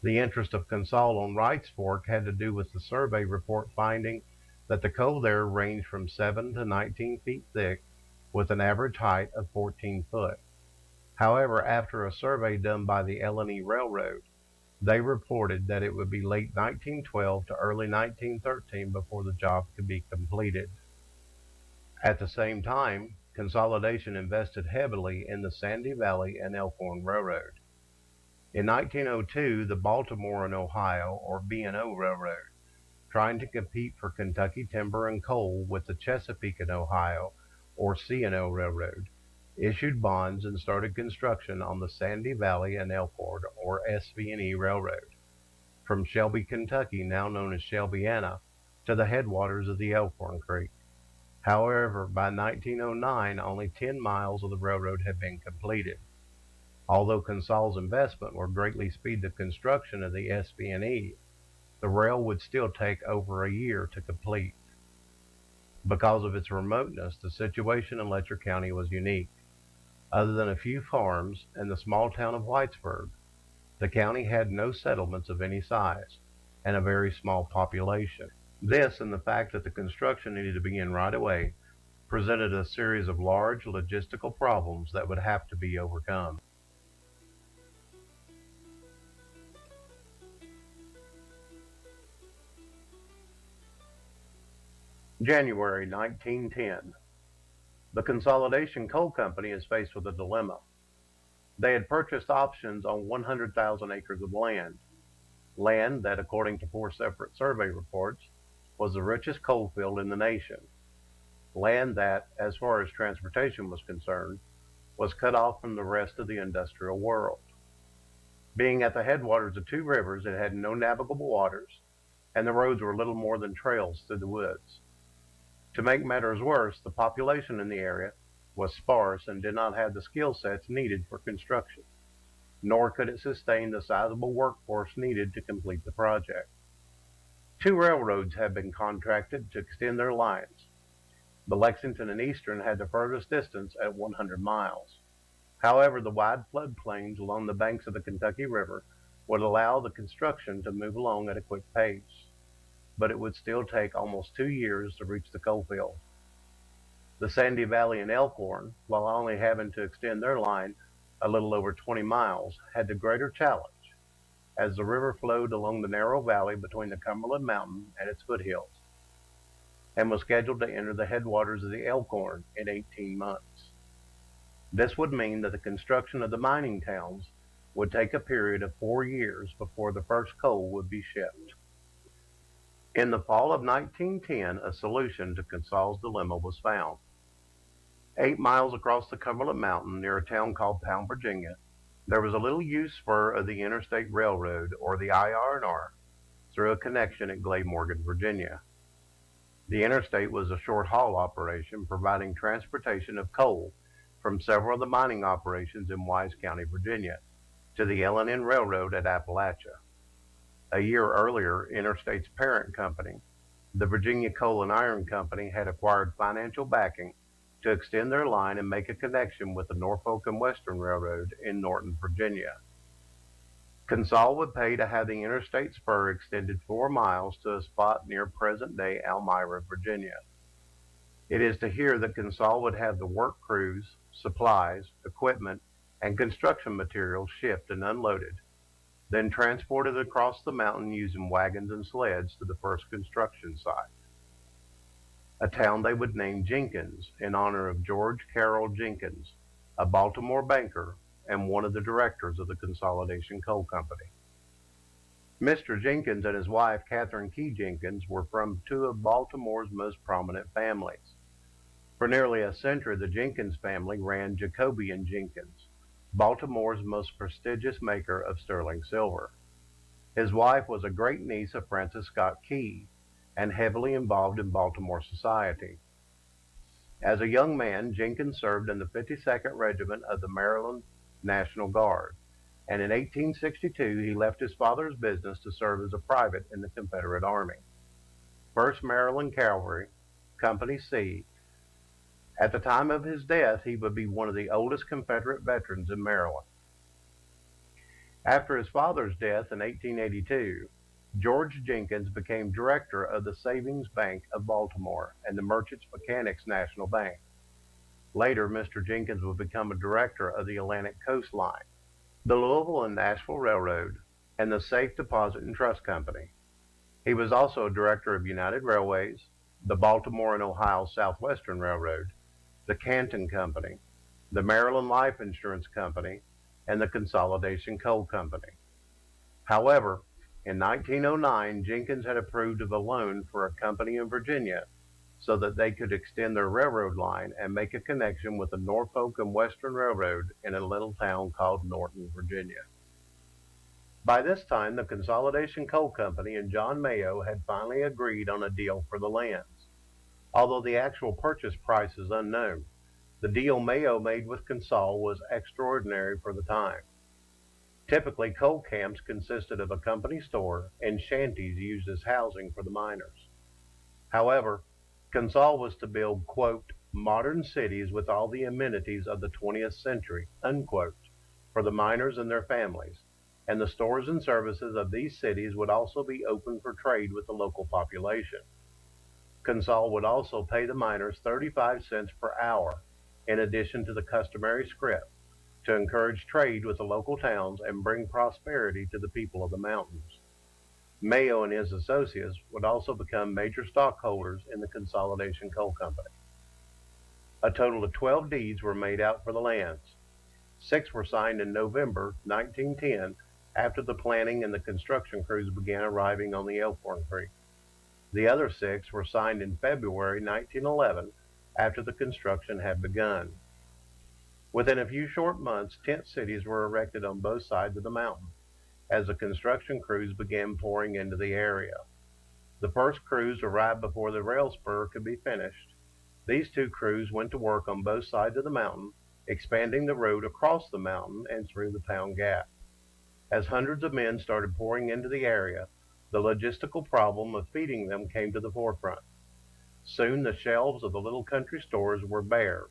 The interest of Consol on Wright's Fork had to do with the survey report finding that the coal there ranged from 7 to 19 feet thick with an average height of 14 foot. However, after a survey done by the L&E Railroad, they reported that it would be late 1912 to early 1913 before the job could be completed. At the same time, Consolidation invested heavily in the Sandy Valley and Elkhorn Railroad. In 1902, the Baltimore and Ohio, or B&O Railroad, trying to compete for Kentucky timber and coal with the Chesapeake and Ohio, or C&O Railroad, issued bonds and started construction on the Sandy Valley and Elkhorn, or SV&E Railroad, from Shelby, Kentucky, now known as Shelbyana, to the headwaters of the Elkhorn Creek. However, by 1909, only 10 miles of the railroad had been completed. Although Consol's investment would greatly speed the construction of the SV&E, the rail would still take over a year to complete. Because of its remoteness, the situation in Letcher County was unique. Other than a few farms and the small town of Whitesburg, the county had no settlements of any size and a very small population. This, and the fact that the construction needed to begin right away, presented a series of large logistical problems that would have to be overcome. January 1910. The Consolidation Coal Company is faced with a dilemma. They had purchased options on 100,000 acres of land that, according to 4 separate survey reports, was the richest coal field in the nation. Land that, as far as transportation was concerned, was cut off from the rest of the industrial world. Being at the headwaters of 2 rivers, it had no navigable waters, and the roads were little more than trails through the woods. To make matters worse, the population in the area was sparse and did not have the skill sets needed for construction, nor could it sustain the sizable workforce needed to complete the project. 2 railroads had been contracted to extend their lines. The Lexington and Eastern had the furthest distance at 100 miles. However, the wide floodplains along the banks of the Kentucky River would allow the construction to move along at a quick pace, but it would still take almost 2 years to reach the coal field. The Sandy Valley and Elkhorn, while only having to extend their line a little over 20 miles, had the greater challenge, as the river flowed along the narrow valley between the Cumberland Mountain and its foothills, and was scheduled to enter the headwaters of the Elkhorn in 18 months. This would mean that the construction of the mining towns would take a period of 4 years before the first coal would be shipped. In the fall of 1910, a solution to Consol's dilemma was found. 8 miles across the Cumberland Mountain, near a town called Pound, Virginia, there was a little used spur of the Interstate Railroad, or the IR&R, through a connection at Glamorgan, Virginia. The interstate was a short-haul operation providing transportation of coal from several of the mining operations in Wise County, Virginia, to the L&N Railroad at Appalachia. A year earlier, Interstate's parent company, the Virginia Coal and Iron Company, had acquired financial backing to extend their line and make a connection with the Norfolk and Western Railroad in Norton, Virginia. Consol would pay to have the interstate spur extended 4 miles to a spot near present-day Elmira, Virginia. It is to here that Consol would have the work crews, supplies, equipment, and construction materials shipped and unloaded, then transported across the mountain using wagons and sleds to the first construction site, a town they would name Jenkins in honor of George Carroll Jenkins, a Baltimore banker and one of the directors of the Consolidation Coal Company. Mr. Jenkins and his wife, Catherine Key Jenkins, were from 2 of Baltimore's most prominent families. For nearly a century, the Jenkins family ran Jacoby & Jenkins, Baltimore's most prestigious maker of sterling silver. His wife was a great-niece of Francis Scott Key and heavily involved in Baltimore society. As a young man, Jenkins served in the 52nd Regiment of the Maryland National Guard, and in 1862 he left his father's business to serve as a private in the Confederate Army, 1st Maryland Cavalry, Company C. At the time of his death, he would be one of the oldest Confederate veterans in Maryland. After his father's death in 1882, George Jenkins became director of the Savings Bank of Baltimore and the Merchants Mechanics National Bank. Later, Mr. Jenkins would become a director of the Atlantic Coast Line, the Louisville and Nashville Railroad, and the Safe Deposit and Trust Company. He was also a director of United Railways, the Baltimore and Ohio Southwestern Railroad, the Canton Company, the Maryland Life Insurance Company, and the Consolidation Coal Company. However, in 1909, Jenkins had approved of a loan for a company in Virginia so that they could extend their railroad line and make a connection with the Norfolk and Western Railroad in a little town called Norton, Virginia. By this time, the Consolidation Coal Company and John Mayo had finally agreed on a deal for the lands. Although the actual purchase price is unknown, the deal Mayo made with Consol was extraordinary for the time. Typically, coal camps consisted of a company store and shanties used as housing for the miners. However, Consol was to build, quote, modern cities with all the amenities of the 20th century, unquote, for the miners and their families, and the stores and services of these cities would also be open for trade with the local population. Consol would also pay the miners 35 cents per hour, in addition to the customary scrip, to encourage trade with the local towns and bring prosperity to the people of the mountains. Mayo and his associates would also become major stockholders in the Consolidation Coal Company. A total of 12 deeds were made out for the lands. 6 were signed in November 1910 after the planning and the construction crews began arriving on the Elkhorn Creek. The other 6 were signed in February 1911 after the construction had begun. Within a few short months, tent cities were erected on both sides of the mountain as the construction crews began pouring into the area. The first crews arrived before the rail spur could be finished. These 2 crews went to work on both sides of the mountain, expanding the road across the mountain and through the Pound Gap. As hundreds of men started pouring into the area, the logistical problem of feeding them came to the forefront. Soon the shelves of the little country stores were bare,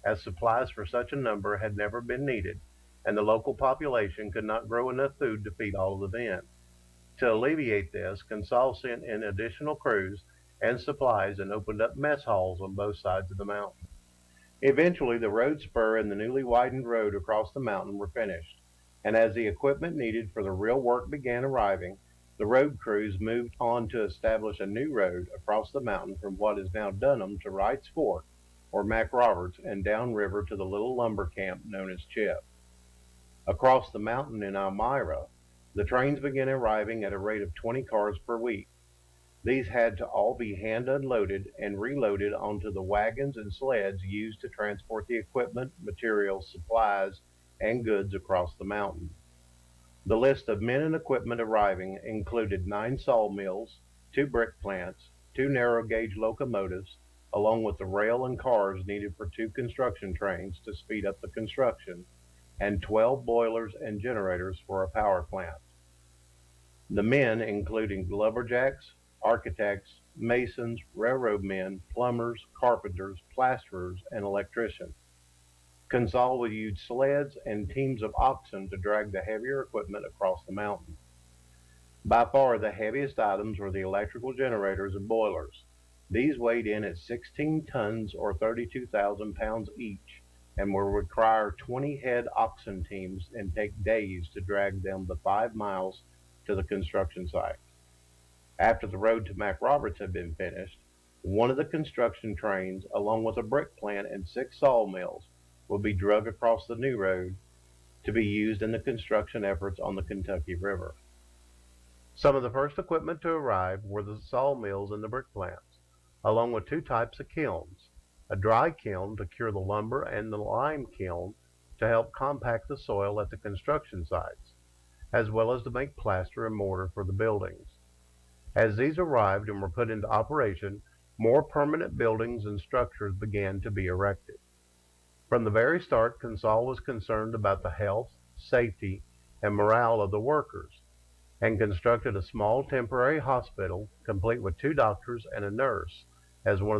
as supplies for such a number had never been needed, and the local population could not grow enough food to feed all of the men. To alleviate this, Consol sent in additional crews and supplies and opened up mess halls on both sides of the mountain. Eventually, the road spur and the newly widened road across the mountain were finished, and as the equipment needed for the real work began arriving, the road crews moved on to establish a new road across the mountain from what is now Dunham to Wright's Fork, or Mac Roberts, and downriver to the little lumber camp known as Chip. Across the mountain in Elmira, the trains began arriving at a rate of 20 cars per week. These had to all be hand unloaded and reloaded onto the wagons and sleds used to transport the equipment, materials, supplies, and goods across the mountain. The list of men and equipment arriving included 9 sawmills, 2 brick plants, 2 narrow gauge locomotives, along with the rail and cars needed for 2 construction trains to speed up the construction, and 12 boilers and generators for a power plant. The men, including lumberjacks, architects, masons, railroad men, plumbers, carpenters, plasterers, and electricians. Consol would use sleds and teams of oxen to drag the heavier equipment across the mountain. By far the heaviest items were the electrical generators and boilers. These weighed in at 16 tons or 32,000 pounds each, and will require 20 head oxen teams and take days to drag them the 5 miles to the construction site. After the road to Mac Roberts had been finished, one of the construction trains, along with a brick plant and 6 sawmills, would be dragged across the new road to be used in the construction efforts on the Kentucky River. Some of the first equipment to arrive were the sawmills and the brick plants, along with 2 types of kilns, a dry kiln to cure the lumber and the lime kiln to help compact the soil at the construction sites, as well as to make plaster and mortar for the buildings. As these arrived and were put into operation, more permanent buildings and structures began to be erected. From the very start, Consol was concerned about the health, safety, and morale of the workers, and constructed a small temporary hospital complete with 2 doctors and a nurse as one of the